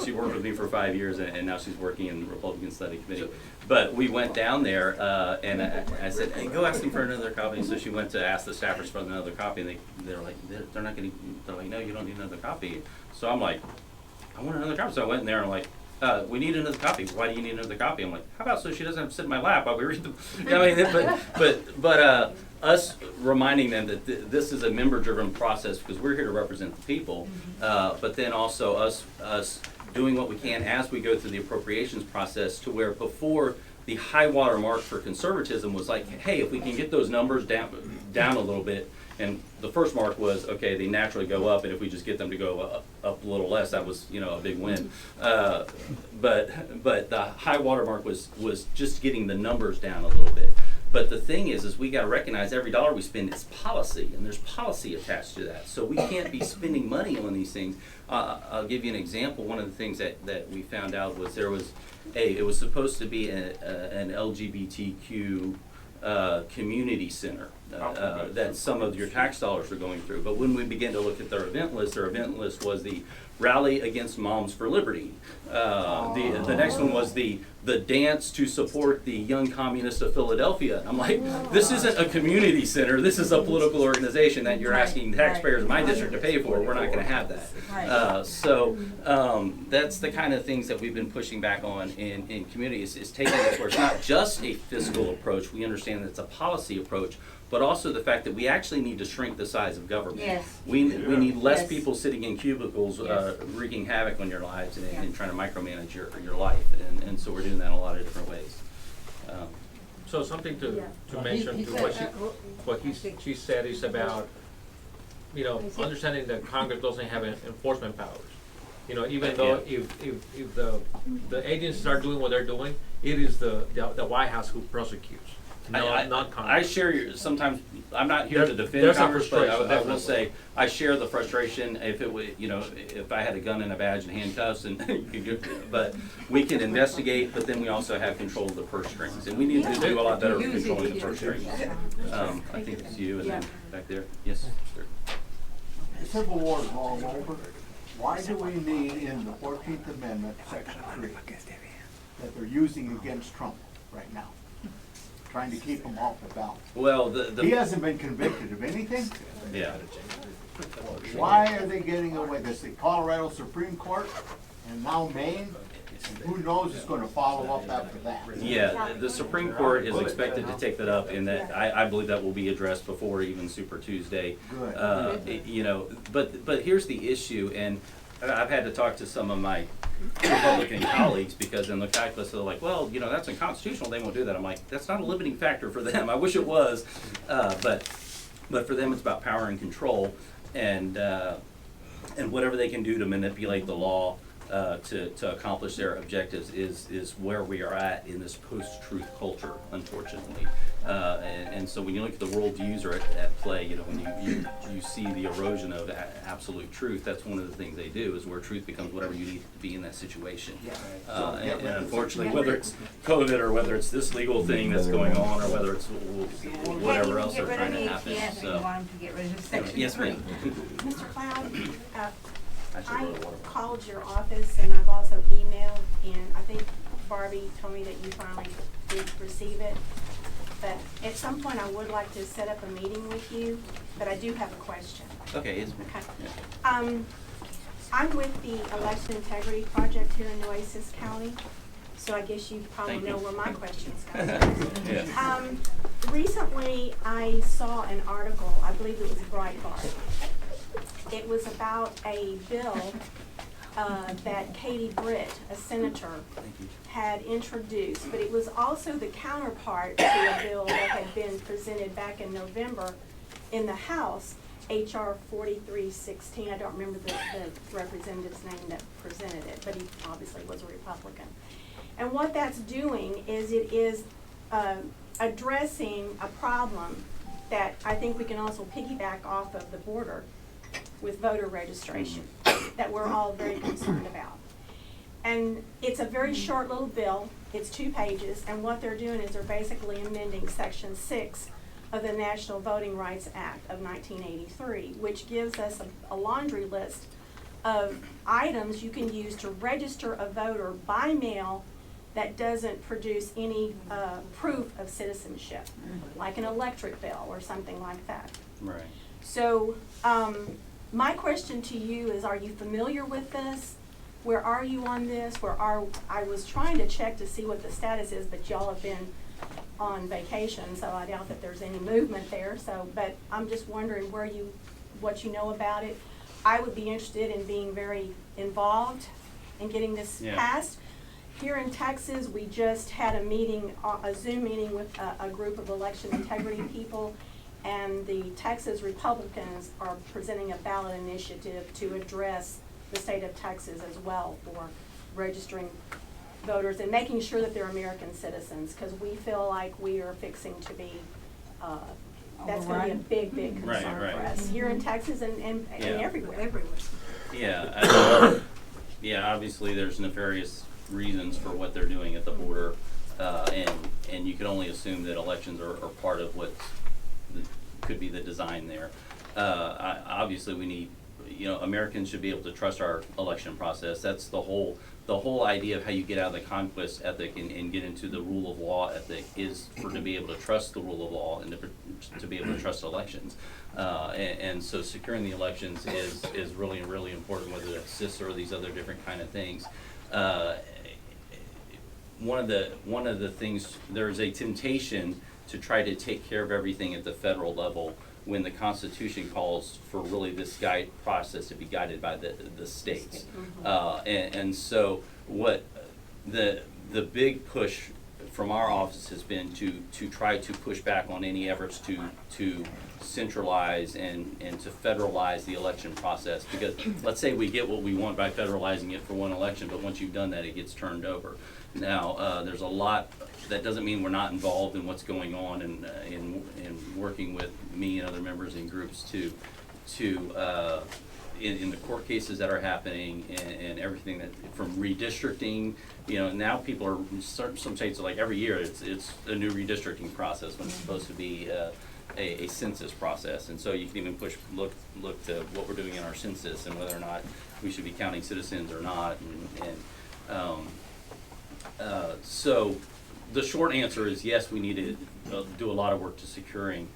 She worked with me for 5 years, and now she's working in the Republican Study Committee. But we went down there, and I said, "Hey, go ask them for another copy." So she went to ask the staffers for another copy, and they're like, "They're not going to." They're like, "No, you don't need another copy." So I'm like, "I want another copy." So I went in there and I'm like, we need another copy. Why do you need another copy? I'm like, how about so she doesn't have to sit in my lap while we read them? But us reminding them that this is a member-driven process because we're here to represent the people, but then also us doing what we can as we go through the appropriations process to where before the high water mark for conservatism was like, hey, if we can get those numbers down a little bit, and the first mark was, okay, they naturally go up, and if we just get them to go up a little less, that was, a big win. But the high water mark was just getting the numbers down a little bit. But the thing is we got to recognize every dollar we spend is policy, and there's policy attached to that. So we can't be spending money on these things. I'll give you an example. One of the things that we found out was it was supposed to be an LGBTQ community center that some of your tax dollars are going through. But when we began to look at their event list was the Rally Against Moms for Liberty. The next one was the dance to support the Young Communists of Philadelphia. I'm like, this isn't a community center. This is a political organization that you're asking taxpayers in my district to pay for. We're not going to have that. So that's the kind of things that we've been pushing back on in communities, is taking this where it's not just a fiscal approach. We understand that it's a policy approach, but also the fact that we actually need to shrink the size of government. Yes. We need less people sitting in cubicles wreaking havoc on your lives and trying to micromanage your life. And so we're doing that in a lot of different ways. So something to mention to what she said is about, understanding that Congress doesn't have enforcement powers. Even though if the agencies are doing what they're doing, it is the White House who prosecutes. Not Congress. I share sometimes. I'm not here to defend Congress, but I will say I share the frustration. If it would, if I had a gun and a badge and handcuffs, and but we can investigate. But then we also have control of the purse strings, and we need to do a lot better with controlling the purse strings. I think it's you, and then back there. Yes, sir. The Civil War is all over. Why do we need in the 14th Amendment, Section 3, that they're using against Trump right now? Trying to keep him off the ballot. Well, he hasn't been convicted of anything. Yeah. Why are they getting away? There's the Colorado Supreme Court, and now Maine. And who knows is going to follow up after that? Yeah, the Supreme Court is expected to take that up, and that I believe that will be addressed before even Super Tuesday. Good. But here's the issue, and I've had to talk to some of my Republican colleagues, because in the calculus they're like, well, that's unconstitutional, they won't do that. I'm like, that's not a limiting factor for them. I wish it was, but for them it's about power and control, and whatever they can do to manipulate the law to accomplish their objectives is where we are at in this post-truth culture, unfortunately. And so when you look at the worldviews are at play, when you see the erosion of absolute truth, that's one of the things they do, is where truth becomes whatever you need to be in that situation. And unfortunately, whether it's COVID or whether it's this legal thing that's going on or whether it's whatever else are trying to happen. Yes, ma'am. Mr. Cloud, I called your office and I've also emailed, and I think Barbie told me that you finally did receive it. But at some point I would like to set up a meeting with you, but I do have a question. Okay, yes, ma'am. Okay. I'm with the Election Integrity Project here in Nueces County, so I guess you probably know where my questions go. Recently I saw an article, I believe it was Breitbart. It was about a bill that Katie Britt, a senator, had introduced, but it was also the counterpart to a bill that had been presented back in November in the House, H.R. 4316. I don't remember the representative's name that presented it, but he obviously was a Republican. And what that's doing is it is addressing a problem that I think we can also piggyback off of the border with voter registration that we're all very concerned about. And it's a very short little bill. It's 2 pages, and what they're doing is they're basically amending Section 6 of the National Voting Rights Act of 1983, which gives us a laundry list of items you can use to register a voter by mail that doesn't produce any proof of citizenship, like an electric bill or something like that. Right. So my question to you is, are you familiar with this? Where are you on this? I was trying to check to see what the status is, but y'all have been on vacation, so I doubt that there's any movement there. But I'm just wondering what you know about it. I would be interested in being very involved in getting this passed. Here in Texas, we just had a meeting, a Zoom meeting with a group of election integrity people, and the Texas Republicans are presenting a ballot initiative to address the state of Texas as well for registering voters and making sure that they're American citizens, because we feel like we are fixing to be, that's gonna be a big, big concern for us here in Texas and everywhere. Yeah, yeah, obviously there's nefarious reasons for what they're doing at the border, and you can only assume that elections are part of what could be the design there. Obviously we need, Americans should be able to trust our election process. That's the whole idea of how you get out of the conquest ethic and get into the rule of law ethic, is to be able to trust the rule of law and to be able to trust elections. And so securing the elections is really, really important, whether it's CIS or these other different kind of things. One of the things, there's a temptation to try to take care of everything at the federal level when the Constitution calls for really this process to be guided by the states. And so what the big push from our office has been to try to push back on any efforts to centralize and to federalize the election process, because let's say we get what we want by federalizing it for one election, but once you've done that, it gets turned over. Now, there's a lot, that doesn't mean we're not involved in what's going on and working with me and other members in groups in the court cases that are happening and everything, that from redistricting, now people are, some states are like every year it's a new redistricting process when it's supposed to be a census process. And so you can even look to what we're doing in our census and whether or not we should be counting citizens or not. So the short answer is yes, we need to do a lot of work to securing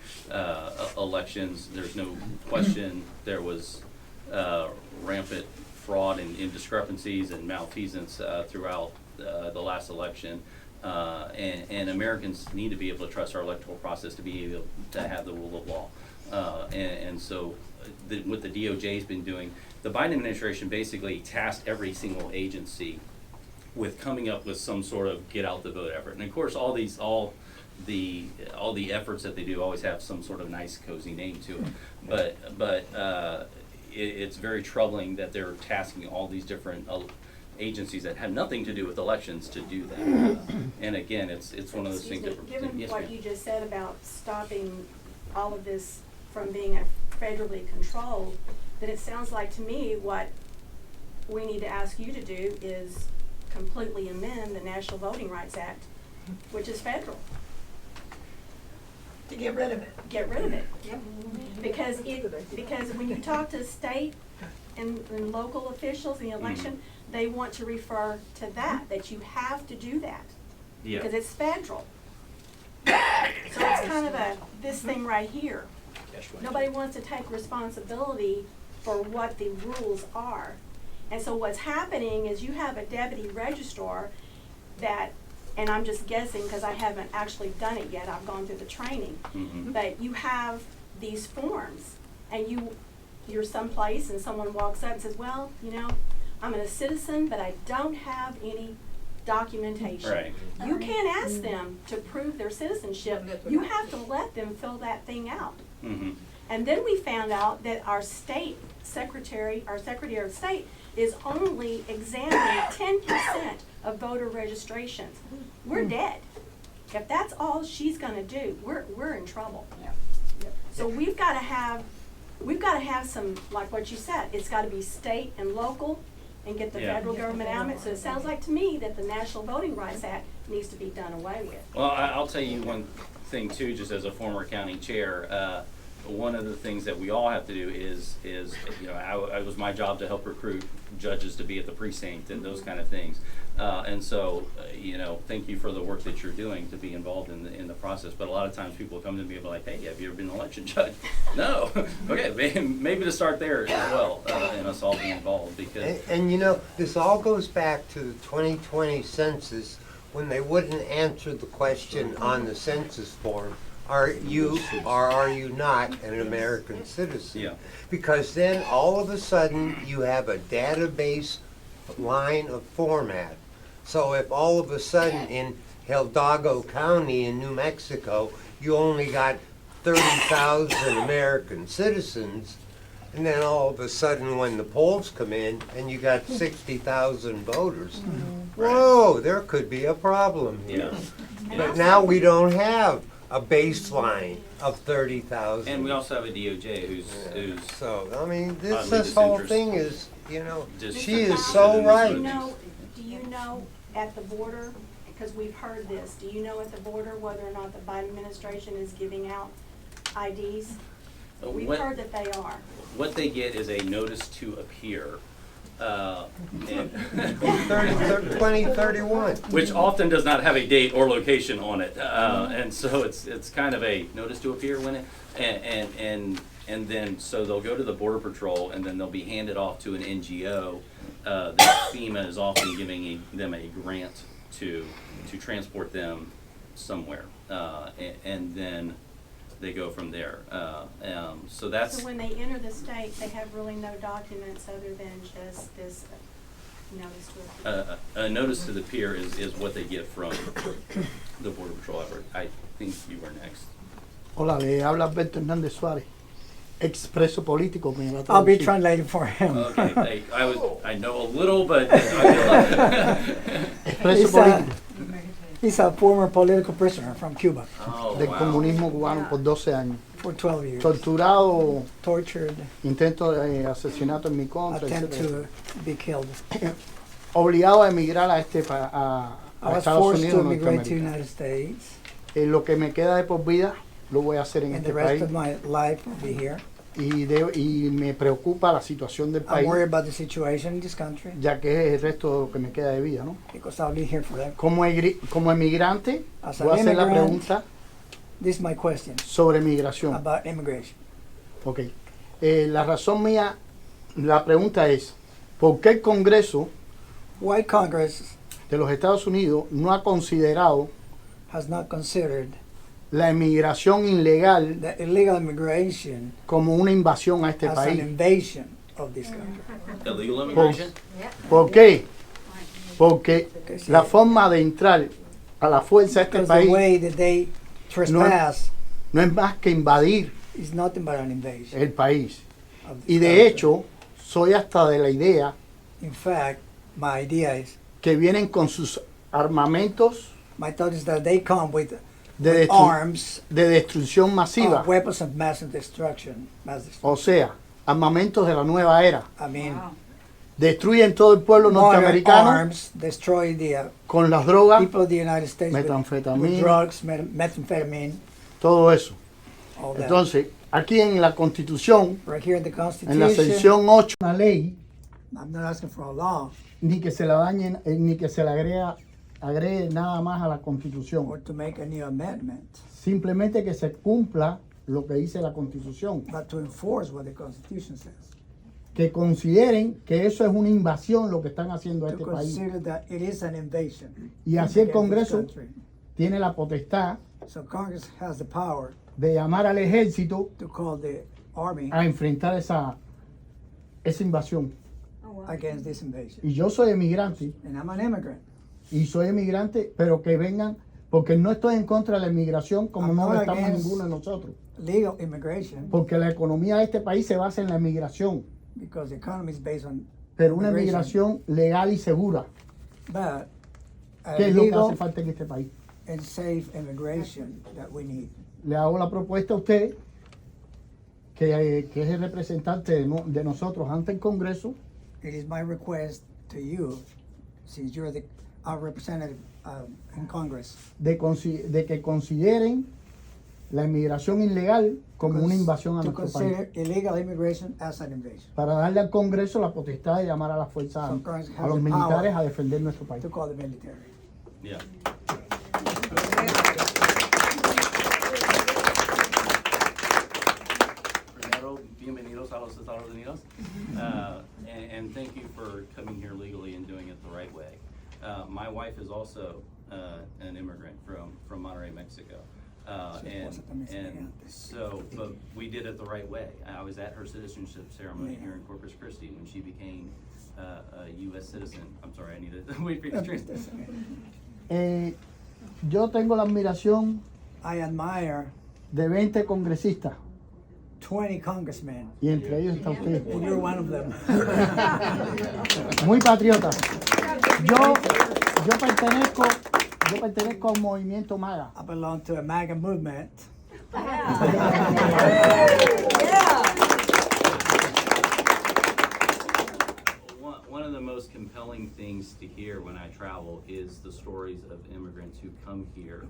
elections. There's no question there was rampant fraud and discrepancies and malfeasance throughout the last election. And Americans need to be able to trust our electoral process to be able to have the rule of law. And so what the DOJ's been doing, the Biden administration basically tasked every single agency with coming up with some sort of get out the vote effort. And of course all the efforts that they do always have some sort of nice cozy name to it. But it's very troubling that they're tasking all these different agencies that have nothing to do with elections to do that. And again, it's one of those things that given yes, what ma'am. you just said about stopping all of this from being federally controlled, then it sounds like to me what we need to ask you to do is completely amend the National Voting Rights Act, which is federal. To get rid of it. Get rid of it. Because when you talk to state and local officials in the election, they want to refer to that you have to do that. Yeah. Because it's federal. So it's kind of this thing right here. Nobody wants to take responsibility for what the rules are. And so what's happening is you have a deputy registrar that, and I'm just guessing because I haven't actually done it yet, I've gone through the training, but you have these forms and you're someplace and someone walks up and says, well, I'm a citizen, but I don't have any documentation. Right. You can't ask them to prove their citizenship. You have to let them fill that thing out. And then we found out that our Secretary of State is only examining 10% of voter registrations. We're dead. If that's all she's gonna do, we're in trouble. So we've gotta have some, like what you said, it's gotta be state and local and get the federal government out of it. So it sounds like to me that the National Voting Rights Act needs to be done away with. Well, I'll tell you one thing too, just as a former county chair. One of the things that we all have to do is it was my job to help recruit judges to be at the precinct and those kind of things. And so, thank you for the work that you're doing to be involved in the process. But a lot of times people come to me and be like, hey, have you ever been an election judge? No. Okay, maybe to start there as well, and us all being involved. Because and this all goes back to the 2020 census when they wouldn't answer the question on the census form. Are you or are you not an American citizen? Yeah. Because then all of a sudden you have a database line of format So if all of a sudden in Hidalgo County in New Mexico, you only got 30,000 American citizens, and then all of a sudden when the polls come in and you got 60,000 voters, whoa, there could be a problem here. But now we don't have a baseline of 30,000. And we also have a DOJ who's So, I mean, oddly this whole disinterested. thing is, you know, Just she interested is so in right. Do you know at the border, because we've heard this, do you know at the border whether or not the Biden administration is giving out IDs? We've heard that they are. What they get is a notice to appear. And 2031. which often does not have a date or location on it, and so it's kind of a notice to appear when it, and then so they'll go to the Border Patrol and then they'll be handed off to an NGO that FEMA is often giving them a grant to transport them somewhere, and then they go from there. So that's. So when they enter the state, they have really no documents other than just this notice to appear. A notice to the peer is what they get from the Border Patrol effort. I think you were next. Hola, le habla Alberto Hernández Suárez, expreso político. Que me va a I'll be traducir. translating for him. Okay, I know a little, but Expreso político He's a former political prisoner from Cuba del comunismo cubano por 12 años. for 12 years. Torturado, Tortured, intento de asesinato en mi contra, attempt etcétera. to be killed. Obligado a emigrar a I was Estados forced Unidos, to immigrate to the Norteamérica. United States, Lo que me queda de por vida lo voy a hacer en and este the rest país. of my life will be here. Y me preocupa la situación del I'm país, worried about the situation in this country ya que es el resto de lo que me queda de vida, ¿no? because I'll be here forever. Como emigrante, As voy a an hacer la immigrant, pregunta this is my question sobre migración. about immigration. Ok. La razón mía, la pregunta es, ¿por qué el Congreso Why Congress de los Estados Unidos no ha considerado has not considered la emigración ilegal the illegal immigration como una invasión a este as an país? invasion of this country? Illegal immigration? ¿Por qué? Porque sí. la forma de entrar a la fuerza a este Because the país way that they trespass no es más que invadir is nothing but an invasion el país. of this Y de country. hecho, soy hasta de la idea In fact, my idea is, que vienen con sus armamentos my thought is that they come with de, arms, de destrucción masiva. weapons of mass destruction. O sea, armamentos de la nueva era. I mean, Destruyen todo el pueblo modern norteamericano arms destroy the con las drogas, people of the United States with metanfetamina, drugs, methamphetamine, todo eso. all that. Entonces, aquí en la Constitución, Right here in the en la Constitution, sección 8, una ley, I'm not asking for a law ni que se la dañen, ni que se le agregue nada más a la Constitución. or to make a new amendment, Simplemente que se cumpla lo que dice la Constitución. but to enforce what the Constitution says. Que consideren que eso es una invasión lo que están haciendo a To este país. consider that it is an invasion. Y así el against this Congreso country. tiene la potestad So Congress has the power de llamar al ejército to call the army a enfrentar esa invasión. against this invasion. Y yo soy emigrante, And I'm an immigrant. y soy emigrante, pero que vengan, porque no estoy en contra de la inmigración como I'm no not lo estamos against ninguno de nosotros. Legal immigration, Porque la economía de este país se basa en la emigración, because the economy is based on pero una immigration. emigración legal y segura, But a que es lo que legal hace falta en este país. and safe immigration that we need. Le hago la propuesta a usted, que es el representante de nosotros ante el Congreso, It is my request to you, since you're our representative in Congress, de que consideren la inmigración ilegal como una invasión a to nuestro país, consider illegal immigration as an invasion. para darle al Congreso la potestad de llamar a las fuerzas, So Congress a has los the militares power a defender nuestro país. to call the military. Yeah. Primero, bienvenidos a los Estados Unidos, and thank you for coming here legally and doing it the right way. My wife is also an immigrant from Monterrey, Mexico. And so, but we did it the right way. I was at her citizenship ceremony here in Corpus Christi when she became a U.S. citizen. I'm sorry, I need to wait for this translation. Yo tengo la admiración I admire de 20 congresistas 20 congressmen. y entre ellos está usted. And you're one of them. Muy patriota. Yo pertenezco a un movimiento MAGA. I belong to a MAGA movement. One of the most compelling things to hear when I travel is the stories of immigrants who come here,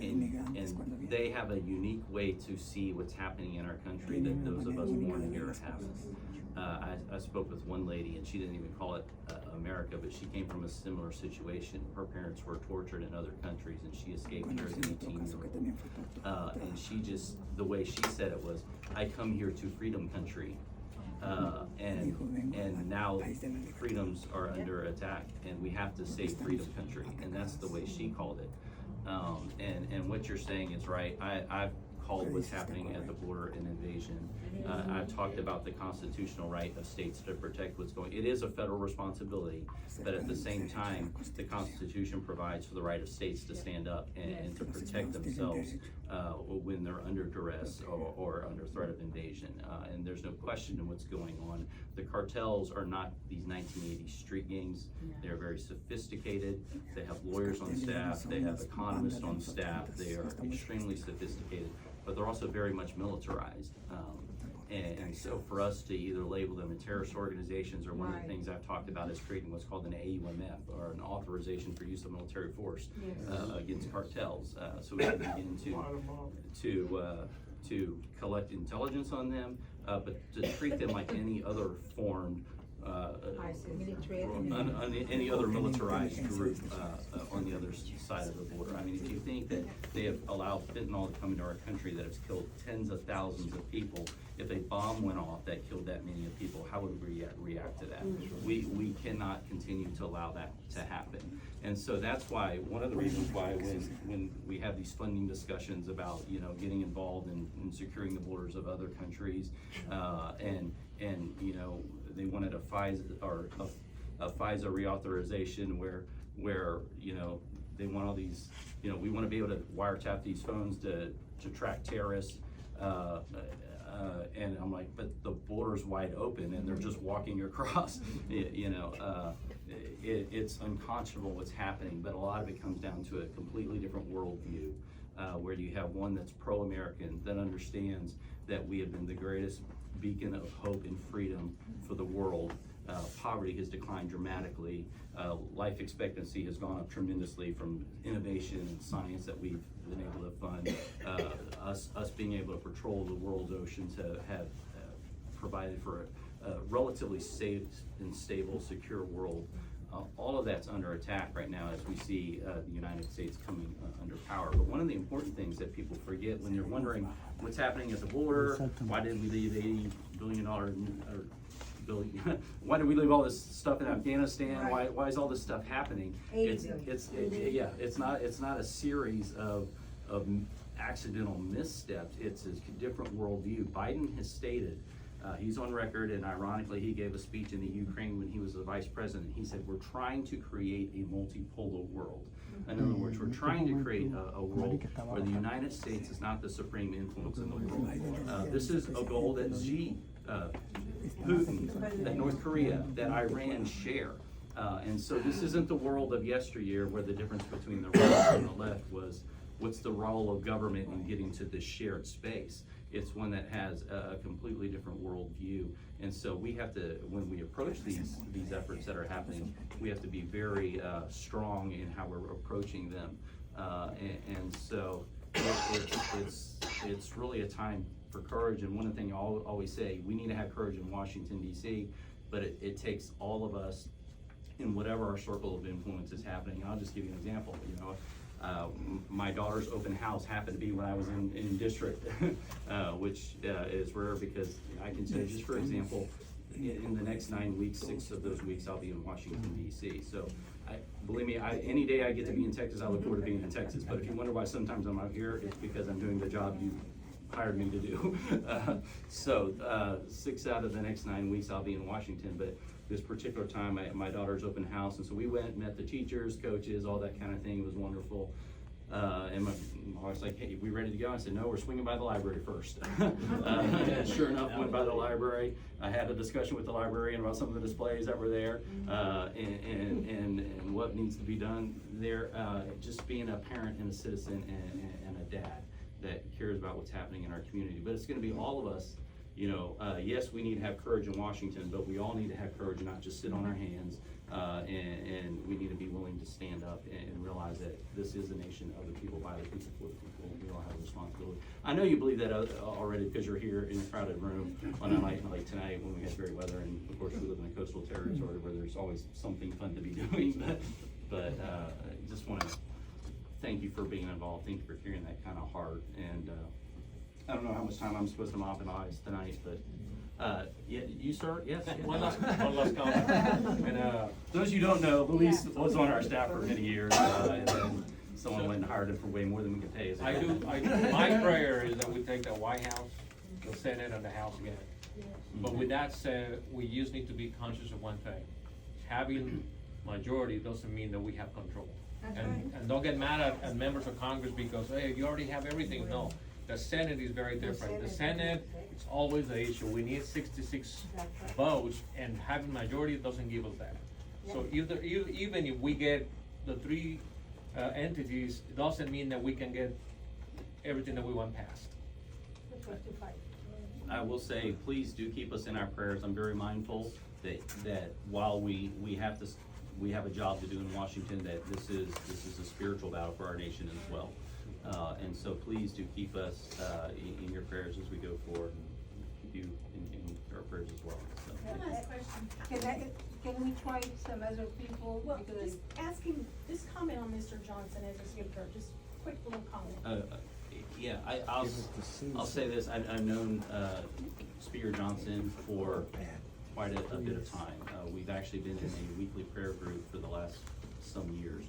and they have a unique way to see what's happening in our country that those of us born here haven't. I spoke with one lady, and she didn't even call it America, but she came from a similar situation. Her parents were tortured in other countries, and she escaped here as an 18-year-old. And she just, the way she said it was, I come here to freedom country. And now freedoms are under attack, and we have to save freedom country, and that's the way she called it. And what you're saying is right. I've called what's happening at the border an invasion. I've talked about the constitutional right of states to protect what's going. It is a federal responsibility, but at the same time, the Constitution provides for the right of states to stand up and to protect themselves when they're under duress or under threat of invasion. And there's no question in what's going on. The cartels are not these 1980s street gangs. They're very sophisticated. They have lawyers on staff. They have economists on staff. They are extremely sophisticated, but they're also very much militarized. And so for us to either label them as terrorist organizations, or one of the things I've talked about is creating what's called an AUMF, or an authorization for use of military force against cartels, so we can begin to collect intelligence on them, but to treat them like any other formed any other militarized group on the other side of the border. I mean, if you think that they have allowed fentanyl to come into our country that has killed tens of thousands of people, if a bomb went off that killed that many of people, how would we react to that? We cannot continue to allow that to happen. And so that's why, one of the reasons why when we have these funding discussions about, you know, getting involved in securing the borders of other countries, and you know, they wanted a FISA reauthorization where you know, they want all these, you know, we want to be able to wiretap these phones to track terrorists, and I'm like, but the border's wide open and they're just walking across. You know, it's unconscionable what's happening, but a lot of it comes down to a completely different worldview, where you have one that's pro-American, that understands that we have been the greatest beacon of hope and freedom for the world. Poverty has declined dramatically. Life expectancy has gone up tremendously from innovation and science that we've been able to fund. Us being able to patrol the world's oceans have provided for a relatively safe and stable, secure world. All of that's under attack right now as we see the United States coming under power. But one of the important things that people forget when they're wondering what's happening at the border, why did we leave $80 billion why did we leave all this stuff in Afghanistan? Why is all this stuff happening? It's not a series of accidental missteps. It's a different worldview. Biden has stated, he's on record, and ironically, he gave a speech in the Ukraine when he was the vice president. He said, we're trying to create a multipolar world. In other words, we're trying to create a world where the United States is not the supreme influence in the world. This is a goal that Putin, that North Korea, that Iran share. And so this isn't the world of yesteryear where the difference between the right and the left was, what's the role of government in getting to this shared space? It's one that has a completely different worldview. And so we have to, when we approach these efforts that are happening, we have to be very strong in how we're approaching them. And so it's really a time for courage. And one of the things I always say, we need to have courage in Washington, D.C., but it takes all of us in whatever our circle of influence is happening. And I'll just give you an example. You know, my daughter's open house happened to be when I was in district, which is rare because I can say, just for example, in the next 9 weeks, 6 of those weeks, I'll be in Washington, D.C. So Believe me, any day I get to be in Texas, I look forward to being in Texas. But if you wonder why sometimes I'm out here, it's because I'm doing the job you hired me to do. 6 out of the next 9 weeks I'll be in Washington, but this particular time, my daughter's open house, and so we went and met the teachers, coaches, all that kind of thing. It was wonderful. And my wife's like, hey, we ready to go? I said, no, we're swinging by the library first. And sure enough, went by the library. I had a discussion with the librarian about some of the displays that were there, and what needs to be done there. Just being a parent and a citizen and a dad that cares about what's happening in our community. But it's gonna be all of us. You know, yes, we need to have courage in Washington, but we all need to have courage and not just sit on our hands. And we need to be willing to stand up and realize that this is a nation of the people, by the people, for the people. We all have a responsibility. I know you believe that already because you're here in a crowded room on a night like tonight when we have great weather, and of course we live in a coastal territory where there's always something fun to be doing. But I just want to thank you for being involved. Thank you for carrying that kind of heart. And I don't know how much time I'm supposed to monopolize tonight, but yeah, you sir, yes. One last comment. And those you don't know, Luis was on our staff for many years, and then someone went and hired him for way more than we could pay. My prayer is that we take the White House, the Senate, and the House again. But with that said, we just need to be conscious of one thing. Having majority doesn't mean that we have control. And don't get mad at members of Congress because, hey, you already have everything. No. The Senate is very different. The Senate, it's always the issue. We need 66 votes, and having majority doesn't give us that. So even if we get the 3 entities, it doesn't mean that we can get everything that we want passed. I will say, please do keep us in our prayers. I'm very mindful that while we have a job to do in Washington, that this is a spiritual battle for our nation as well. And so please do keep us in your prayers as we go forward, and keep you in our prayers as well. So. One last question. Can we try some other people? Well, just comment on Mr. Johnson as a speaker, just quick little comment. Yeah, I'll say this. I've known Speaker Johnson for quite a bit of time. We've actually been in a weekly prayer group for the last some years.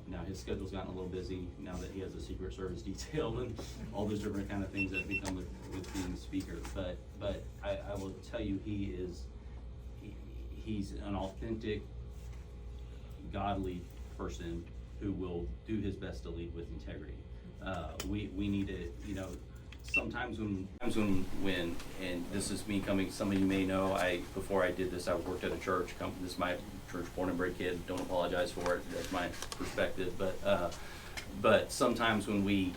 Now his schedule's gotten a little busy now that he has a Secret Service detail and all those different kind of things that become with being speaker. But I will tell you, he's an authentic, godly person who will do his best to lead with integrity. We need to, sometimes when and this is me coming, some of you may know, before I did this, I worked at a church. This is my church, born and bred kid. Don't apologize for it. That's my perspective. But sometimes when we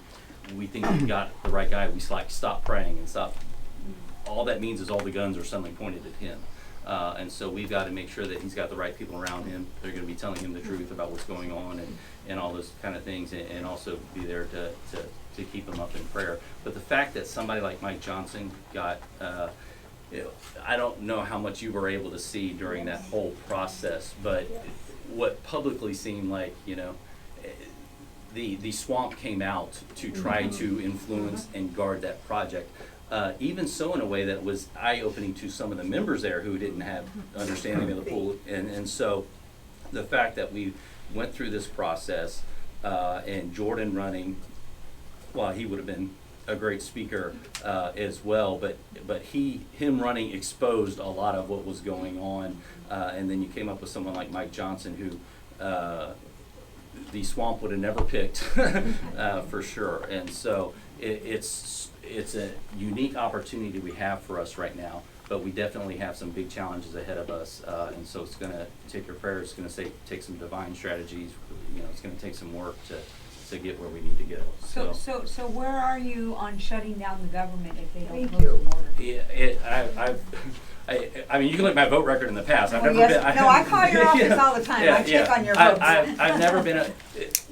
think we've got the right guy, we stop praying and stop. All that means is all the guns are suddenly pointed at him. And so we've got to make sure that he's got the right people around him. They're going to be telling him the truth about what's going on and all those kind of things, and also be there to keep him up in prayer. But the fact that somebody like Mike Johnson got, I don't know how much you were able to see during that whole process, but what publicly seemed like, the swamp came out to try to influence and guard that project. Even so in a way that was eye-opening to some of the members there who didn't have understanding of the pool. And so the fact that we went through this process, and Jordan running, well, he would have been a great speaker as well, but him running exposed a lot of what was going on, and then you came up with someone like Mike Johnson who the swamp would have never picked for sure. And so it's a unique opportunity we have for us right now, but we definitely have some big challenges ahead of us, and so it's going to take your prayers. It's going to take some divine strategies. It's going to take some work to get where we need to go. So where are you on shutting down the government if they don't close the border? Yeah, I mean, you can look at my vote record in the past. I've never been. I call your office all the time. I check on your votes. I've never been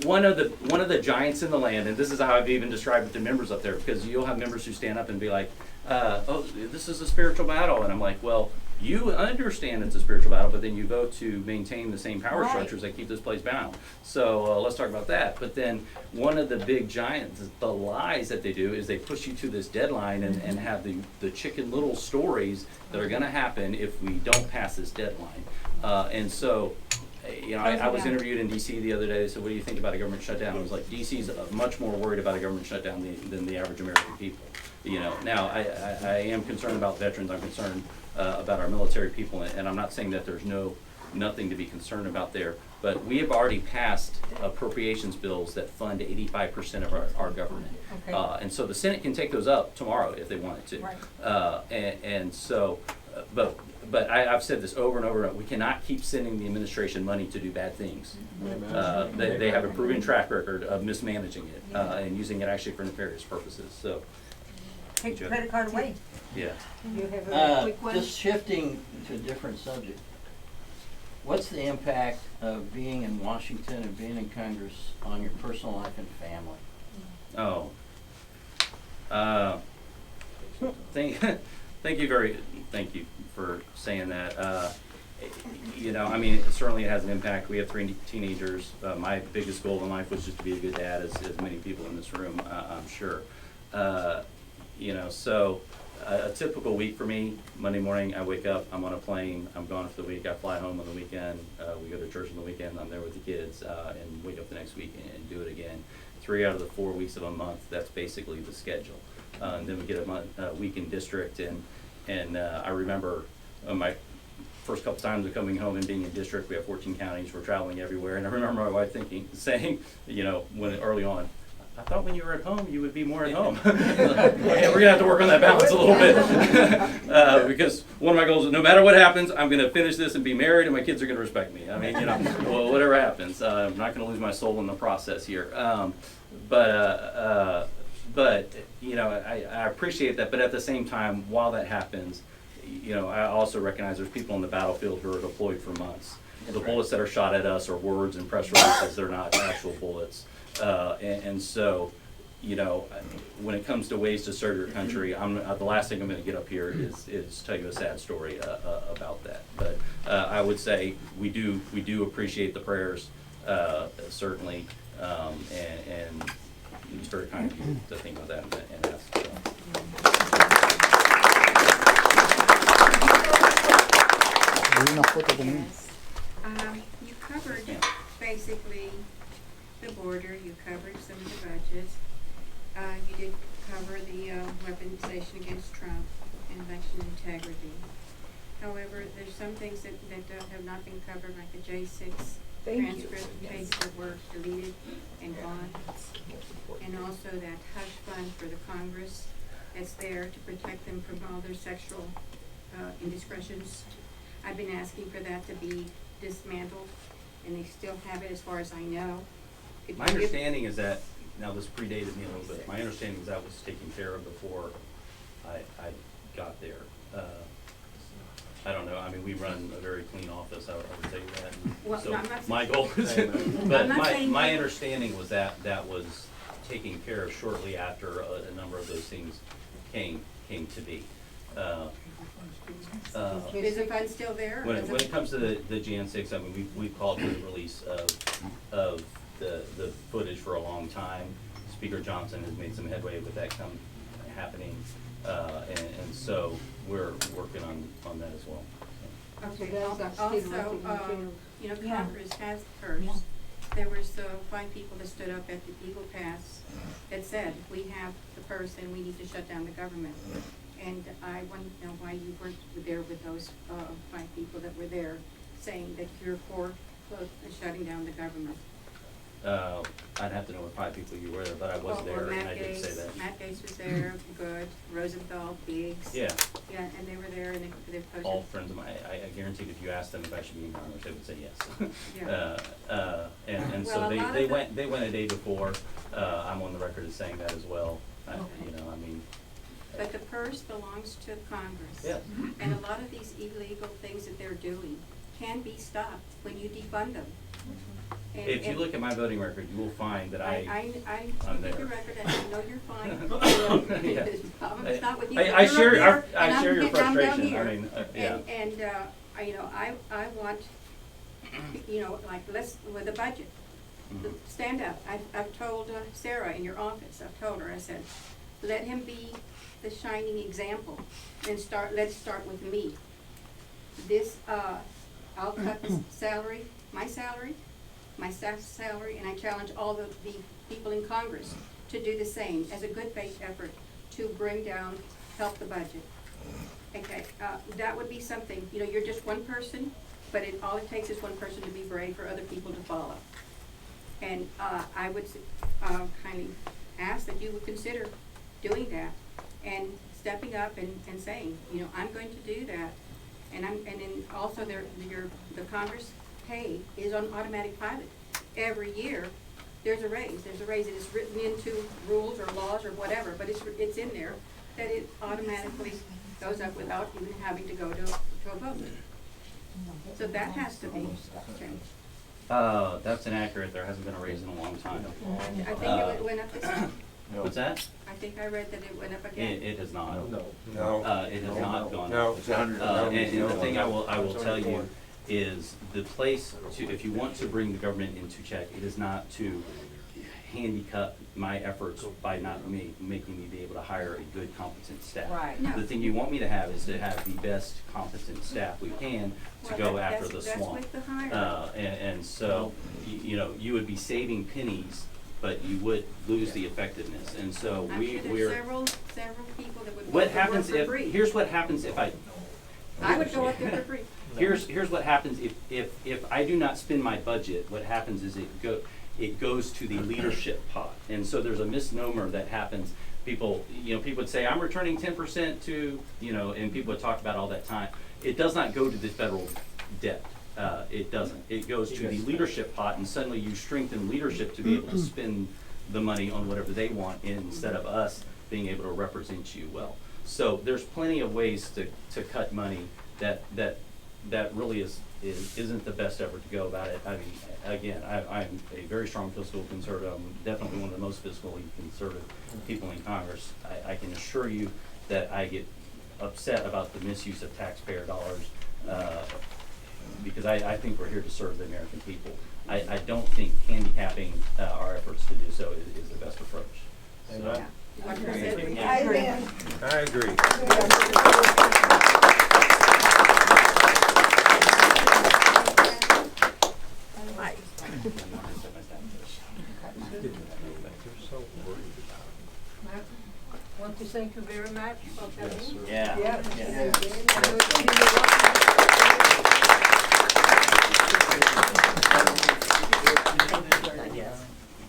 one of the giants in the land, and this is how I've even described it to members up there, because you'll have members who stand up and be like, "Oh, this is a spiritual battle," and I'm like, "Well, you understand it's a spiritual battle, but then you vote to maintain the same power structures that keep this place bound. So let's talk about that." But then one of the big giants, the lies that they do is they push you to this deadline and have the Chicken Little stories that are going to happen if we don't pass this deadline. And so I was interviewed in DC the other day. They said, what do you think about a government shutdown? I was like, DC's much more worried about a government shutdown than the average American people. Now I am concerned about veterans. I'm concerned about our military people, and I'm not saying that there's nothing to be concerned about there. But we have already passed appropriations bills that fund 85% of our government. Okay. And so the Senate can take those up tomorrow if they wanted to. Right. But I've said this over and over again, we cannot keep sending the administration money to do bad things. They have a proven track record of mismanaging it and using it actually for nefarious purposes. So, Take your credit card away. yeah. You have a quick one? Just shifting to a different subject. What's the impact of being in Washington and being in Congress on your personal life and family? Oh. Thank you for saying that. Certainly it has an impact. We have 3 teenagers. My biggest goal in life was just to be a good dad, as many people in this room, I'm sure. So a typical week for me, Monday morning, I wake up, I'm on a plane, I'm gone for the week, I fly home on the weekend, we go to church on the weekend, I'm there with the kids, and wake up the next week and do it again. 3 out of the 4 weeks of a month, that's basically the schedule. And then we get a week in district, and I remember my first couple times of coming home and being in district, we have 14 counties, we're traveling everywhere, and I remember my wife saying, when early on, I thought when you were at home, you would be more at home. Yeah, we're gonna have to work on that balance a little bit. Because one of my goals is no matter what happens, I'm gonna finish this and be married and my kids are gonna respect me. I mean, whatever happens, I'm not gonna lose my soul in the process here. But I appreciate that, but at the same time, while that happens, I also recognize there's people on the battlefield who are deployed for months. The bullets that are shot at us are words and press releases, they're not actual bullets. So, when it comes to ways to serve your country, the last thing I'm going to get up here is tell you a sad story about that. But I would say we do appreciate the prayers, certainly, and it's very kind of you to think of that and ask. You covered basically the border, you covered some of the budget. You did cover the weaponization against Trump and election integrity. However, there's some things that have not been covered, like the J6 transcript case that were deleted and gone. And also that hush fund for the Congress that's there to protect them from all their sexual indiscretions. I've been asking for that to be dismantled, and they still have it as far as I know. My understanding is that, now this predated me a little bit, my understanding is that was taken care of before I got there. I don't know, I mean, we run a very clean office, I would say that. Well, so no, I'm not my goal is, but my understanding was that was taken care of shortly after a number of those things came to be. Is the fund still there? When it comes to the Jan 6, I mean, we've called for the release of the footage for a long time. Speaker Johnson has made some headway with that happening, and so we're working on that as well. Okay. Also, Congress has first. There was 5 people that stood up at the Eagle Pass that said, we have the purse and we need to shut down the government. And I want to know why you weren't there with those 5 people that were there saying that you're for shutting down the government. I'd have to know what 5 people you were there, but I was there and I did say that. Matt Gaetz was there, Good, Rosenthal, Biggs. Yeah. Yeah, and they were there and they posted. All friends of mine. I guaranteed if you asked them if I should be in Congress, they would say yes. Yeah. And well, so they went a day before. I'm on the record as saying that as well. But the purse belongs to Congress. Yeah. And a lot of these illegal things that they're doing can be stopped when you defund them. If you look at my voting record, you will find that I I'm look at there. your record and I know you're fine. Yeah. The problem is not with you. I share your I'm down frustration. here. I mean, yeah. I want, like with the budget, stand up. I've told Sarah in your office, I've told her, I said, let him be the shining example and let's start with me. I'll cut the salary my salary, my staff's salary, and I challenge all the people in Congress to do the same as a good faith effort to bring down, help the budget. Okay, that would be something, you know, you're just one person, but all it takes is one person to be brave for other people to follow. And I would kindly ask that you would consider doing that and stepping up and saying, you know, I'm going to do that. And then also the Congress pay is on automatic pilot. Every year there's a raise. There's a raise. It is written into rules or laws or whatever, but it's in there that it automatically goes up without even having to go to a vote. So that has to be changed. That's inaccurate. There hasn't been a raise in a long time. I think it went up this time. What's that? I think I read that it went up again. It has not. No. It has not gone No. up. And the thing I will tell you is the place to, if you want to bring the government into check, it is not to handicap my efforts by not making me be able to hire a good, competent staff. Right. No. The thing you want me to have is to have the best competent staff we can to go after the swamp. That's with the hire. And so, you know, you would be saving pennies, but you would lose the effectiveness. And so I'm sure we're. there's several people that would What go to work happens for if? free. Here's what happens if I. I would go up there for free. Here's what happens if I do not spend my budget. What happens is it goes to the leadership pot, and so there's a misnomer that happens. People would say I'm returning 10% to, and people would talk about all that time. It does not go to the federal debt. It doesn't. It goes to the leadership pot, and suddenly you strengthen leadership to be able to spend the money on whatever they want instead of us being able to represent you well. So there's plenty of ways to cut money that really isn't the best effort to go about it. I mean, again, I'm a very strong fiscal conservative. I'm definitely one of the most fiscally conservative people in Congress. I can assure you that I get upset about the misuse of taxpayer dollars because I think we're here to serve the American people. I don't think handicapping our efforts to do so is the best approach. So, I agree. I want to thank you very much for coming. Yeah.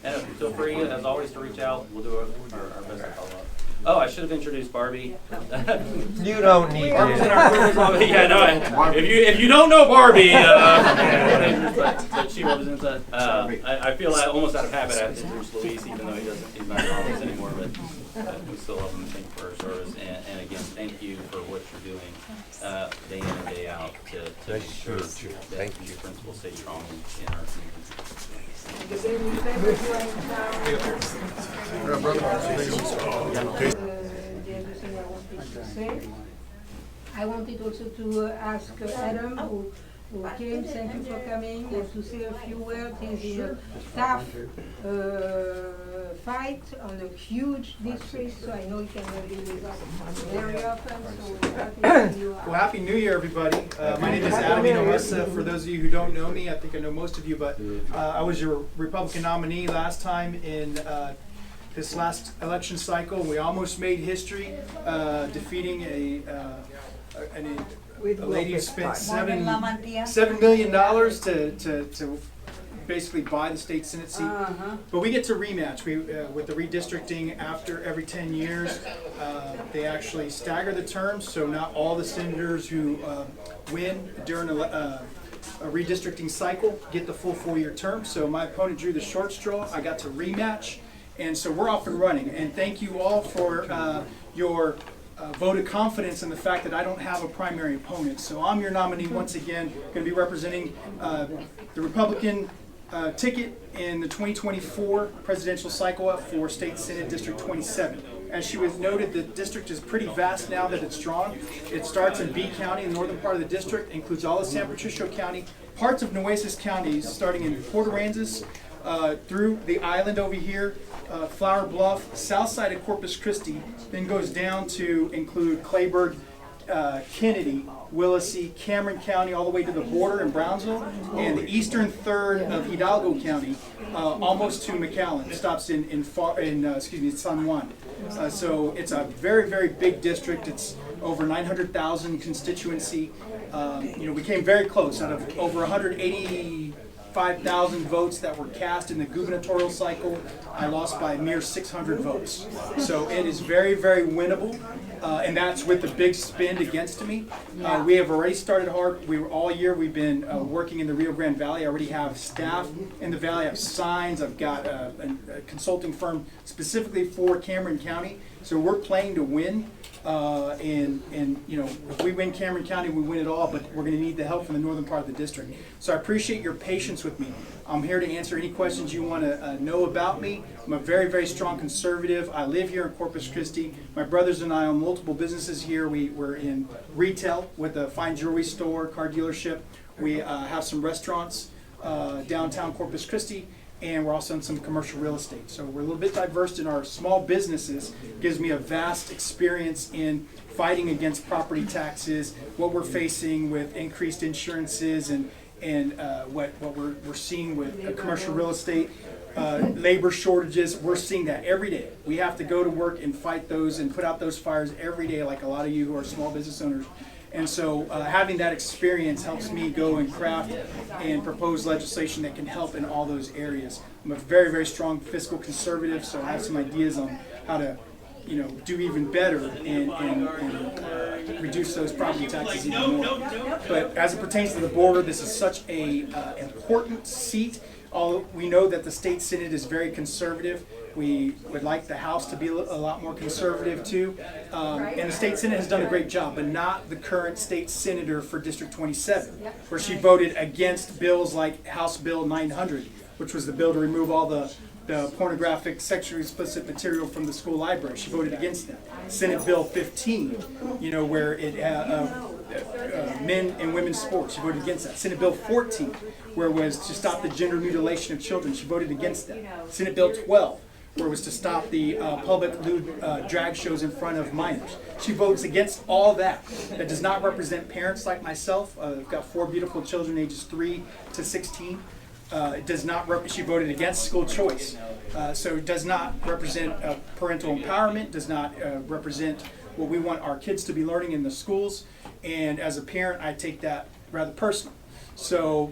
And feel free, as always, to reach out. We'll do our best to follow up. Oh, I should have introduced Barbie. You don't need Barbie's to. in our program. Yeah, no. If you don't know Barbie, but she represents us. I feel almost out of habit I have to introduce Luis, even though he's not in office anymore. But we still love him and thank you for her service. And again, thank you for what you're doing day in and day out to make sure that these principles stay strong in our community. I wanted also to ask Adam, who came, thank you for coming, and to say a few words. He's in a tough fight on a huge district, so I know he cannot be with us very often, so happy you are. Well, Happy New Year, everybody. My name is Adam Hinojosa. For those of you who don't know me, I think I know most of you, but I was your Republican nominee last time in this last election cycle. We almost made history, defeating a lady who spent $7 million to basically buy the state Senate seat. But we get to rematch with the redistricting after every 10 years. They actually stagger the terms, so not all the senators who win during a redistricting cycle get the full 4-year term. So my opponent drew the short straw. I got to rematch, and so we're off and running. And thank you all for your vote of confidence in the fact that I don't have a primary opponent. So I'm your nominee once again, going to be representing the Republican ticket in the 2024 presidential cycle for State Senate District 27. As she was noted, the district is pretty vast now that it's drawn. It starts in B County, the northern part of the district, includes all of San Patricio County, parts of Nueces County, starting in Port Aransas, through the island over here, Flower Bluff, south side of Corpus Christi, then goes down to include Clayburgh, Kennedy, Willacy, Cameron County, all the way to the border in Brownsville, and the eastern third of Hidalgo County, almost to McAllen. Stops in San Juan. So it's a very, very big district. It's over 900,000 constituency. We came very close. Out of over 185,000 votes that were cast in the gubernatorial cycle, I lost by a mere 600 votes. So it is very, very winnable, and that's with the big spend against me. We have already started hard. All year we've been working in the Rio Grande Valley. I already have staff in the valley. I have signs. I've got a consulting firm specifically for Cameron County. So we're playing to win. If we win Cameron County, we win it all, but we're going to need the help from the northern part of the district. So I appreciate your patience with me. I'm here to answer any questions you want to know about me. I'm a very, very strong conservative. I live here in Corpus Christi. My brothers and I own multiple businesses here. We're in retail with a fine jewelry store, car dealership. We have some restaurants downtown Corpus Christi. And we're also in some commercial real estate. So we're a little bit diverse in our small businesses. Gives me a vast experience in fighting against property taxes, what we're facing with increased insurances, and what we're seeing with commercial real estate, labor shortages. We're seeing that every day. We have to go to work and fight those and put out those fires every day, like a lot of you who are small business owners. And so having that experience helps me go and craft and propose legislation that can help in all those areas. I'm a very, very strong fiscal conservative, so I have some ideas on how to, do even better and reduce those property taxes even more. But as it pertains to the border, this is such a important seat. We know that the state Senate is very conservative. We would like the House to be a lot more conservative too. And the state Senate has done a great job, but not the current state senator for District 27, where she voted against bills like House Bill 900, which was the bill to remove all the pornographic, sexually explicit material from the school library. She voted against that. Senate Bill 15, where it men and women's sports. She voted against that. Senate Bill 14, where it was to stop the gender mutilation of children. She voted against that. Senate Bill 12, where it was to stop the public lewd drag shows in front of minors. She votes against all that. That does not represent parents like myself. I've got 4 beautiful children, ages 3 to 16. It does not. She voted against school choice, so it does not represent parental empowerment. Does not represent what we want our kids to be learning in the schools. And as a parent, I take that rather personal. So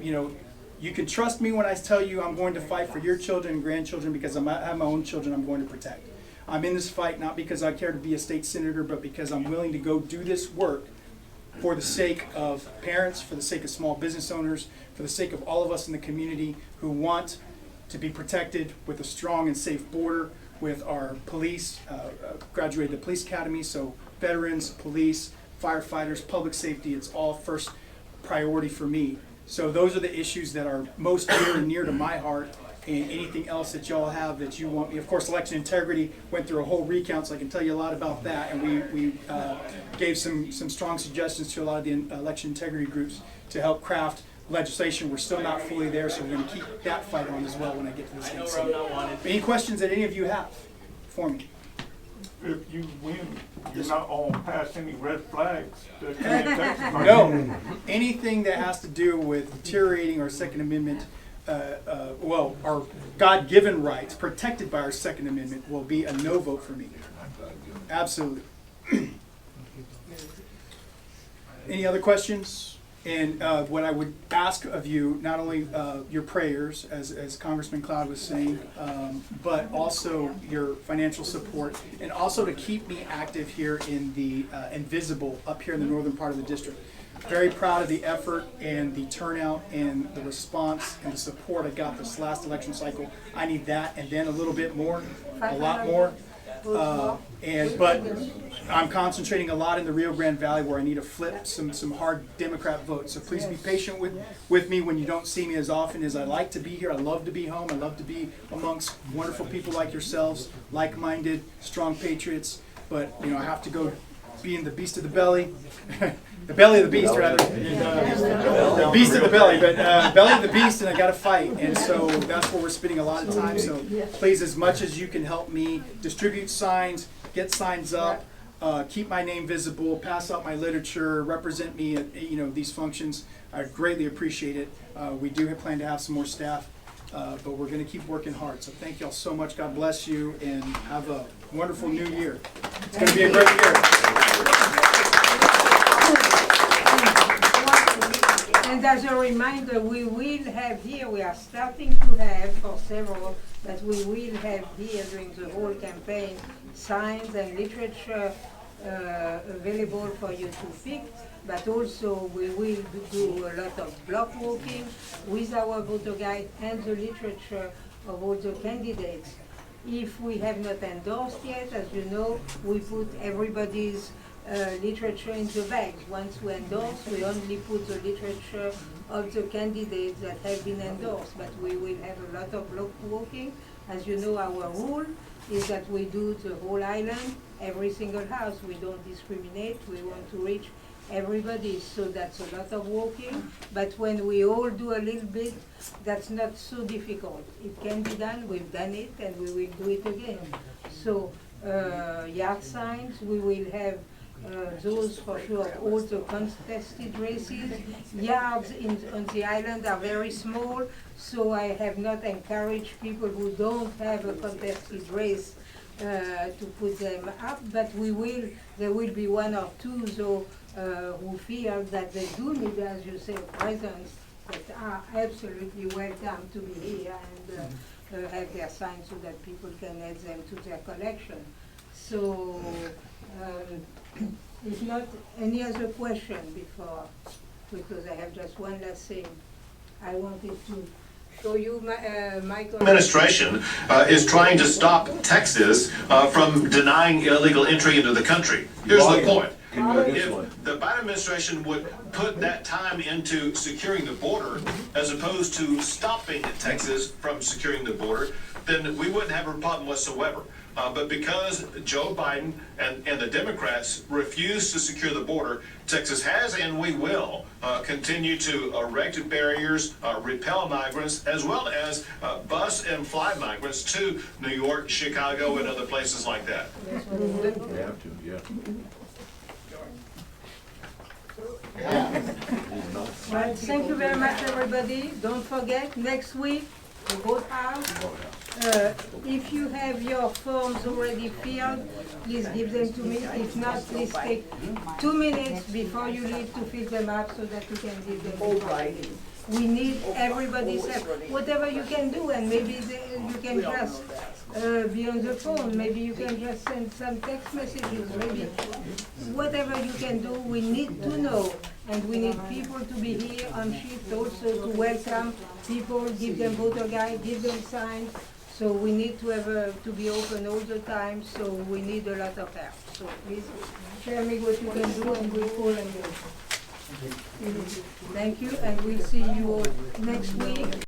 you can trust me when I tell you I'm going to fight for your children and grandchildren, because I have my own children I'm going to protect. I'm in this fight not because I care to be a state senator, but because I'm willing to go do this work for the sake of parents, for the sake of small business owners, for the sake of all of us in the community who want to be protected with a strong and safe border, with our police, graduated the police academy, so veterans, police, firefighters, public safety, it's all first priority for me. So those are the issues that are most near and near to my heart, and anything else that y'all have that you want me. Of course, election integrity, went through a whole recount, so I can tell you a lot about that, and we gave some strong suggestions to a lot of the election integrity groups to help craft legislation. We're still not fully there, so we're going to keep that fight on as well when I get to the state Senate. Any questions that any of you have for me? If you win, you're not on past any red flags. No. Anything that has to do with deteriorating our Second Amendment, our God-given rights protected by our Second Amendment, will be a no vote for me. Absolutely. Any other questions? And what I would ask of you, not only your prayers, as Congressman Cloud was saying, but also your financial support, and also to keep me active here in the invisible up here in the northern part of the district. Very proud of the effort and the turnout and the response and the support I got this last election cycle. I need that and then a little bit more, a lot more. But I'm concentrating a lot in the Rio Grande Valley, where I need to flip some hard Democrat votes. So please be patient with me when you don't see me as often as I like to be here. I love to be home. I love to be amongst wonderful people like yourselves, like-minded, strong patriots. But I have to go be in the beast of the belly. The belly of the beast, rather. The beast of the belly, but belly of the beast, and I got to fight. And so that's where we're spending a lot of time. So please, as much as you can help me distribute signs, get signs up, keep my name visible, pass out my literature, represent me at these functions. I greatly appreciate it. We do plan to have some more staff, but we're going to keep working hard. So thank y'all so much. God bless you, and have a wonderful new year. It's going to be a great year. And as a reminder, we will have here, we are starting to have for several, that we will have here during the whole campaign, signs and literature available for you to pick, but also we will do a lot of block walking with our voter guide and the literature of all the candidates. If we have not endorsed yet, as you know, we put everybody's literature in the bags. Once we endorse, we only put the literature of the candidates that have been endorsed, but we will have a lot of block walking. As you know, our rule is that we do the whole island, every single house. We don't discriminate. We want to reach everybody, so that's a lot of walking. But when we all do a little bit, that's not so difficult. It can be done. We've done it, and we will do it again. So yard signs, we will have those for sure, all the contested races. Yards on the island are very small, so I have not encouraged people who don't have a contested race to put them up, but there will be one or two though who feel that they do need, as you say, a presence, that are absolutely welcome to be here and have their signs so that people can add them to their collection. So if not, any other question before, because I have just one last thing. I wanted to show you Michael. Administration is trying to stop Texas from denying illegal entry into the country. Here's the point. If the Biden administration would put that time into securing the border as opposed to stopping Texas from securing the border, then we wouldn't have a problem whatsoever. But because Joe Biden and the Democrats refuse to secure the border, Texas has and we will continue to erect barriers, repel migrants, as well as bus and fly migrants to New York, Chicago, and other places like that. We have to, yeah. Well, thank you very much, everybody. Don't forget, next week, the vote house. If you have your forms already filled, please give them to me. If not, please take 2 minutes before you leave to fill them up so that you can give them. We need everybody's help, whatever you can do, and maybe you can just be on the phone, maybe you can just send some text messages, maybe whatever you can do. We need to know, and we need people to be here on shift also to welcome people, give them voter guide, give them signs. So we need to have to be open all the time, so we need a lot of help. So please tell me what you can do and we'll call and go. Thank you, and we'll see you all next week.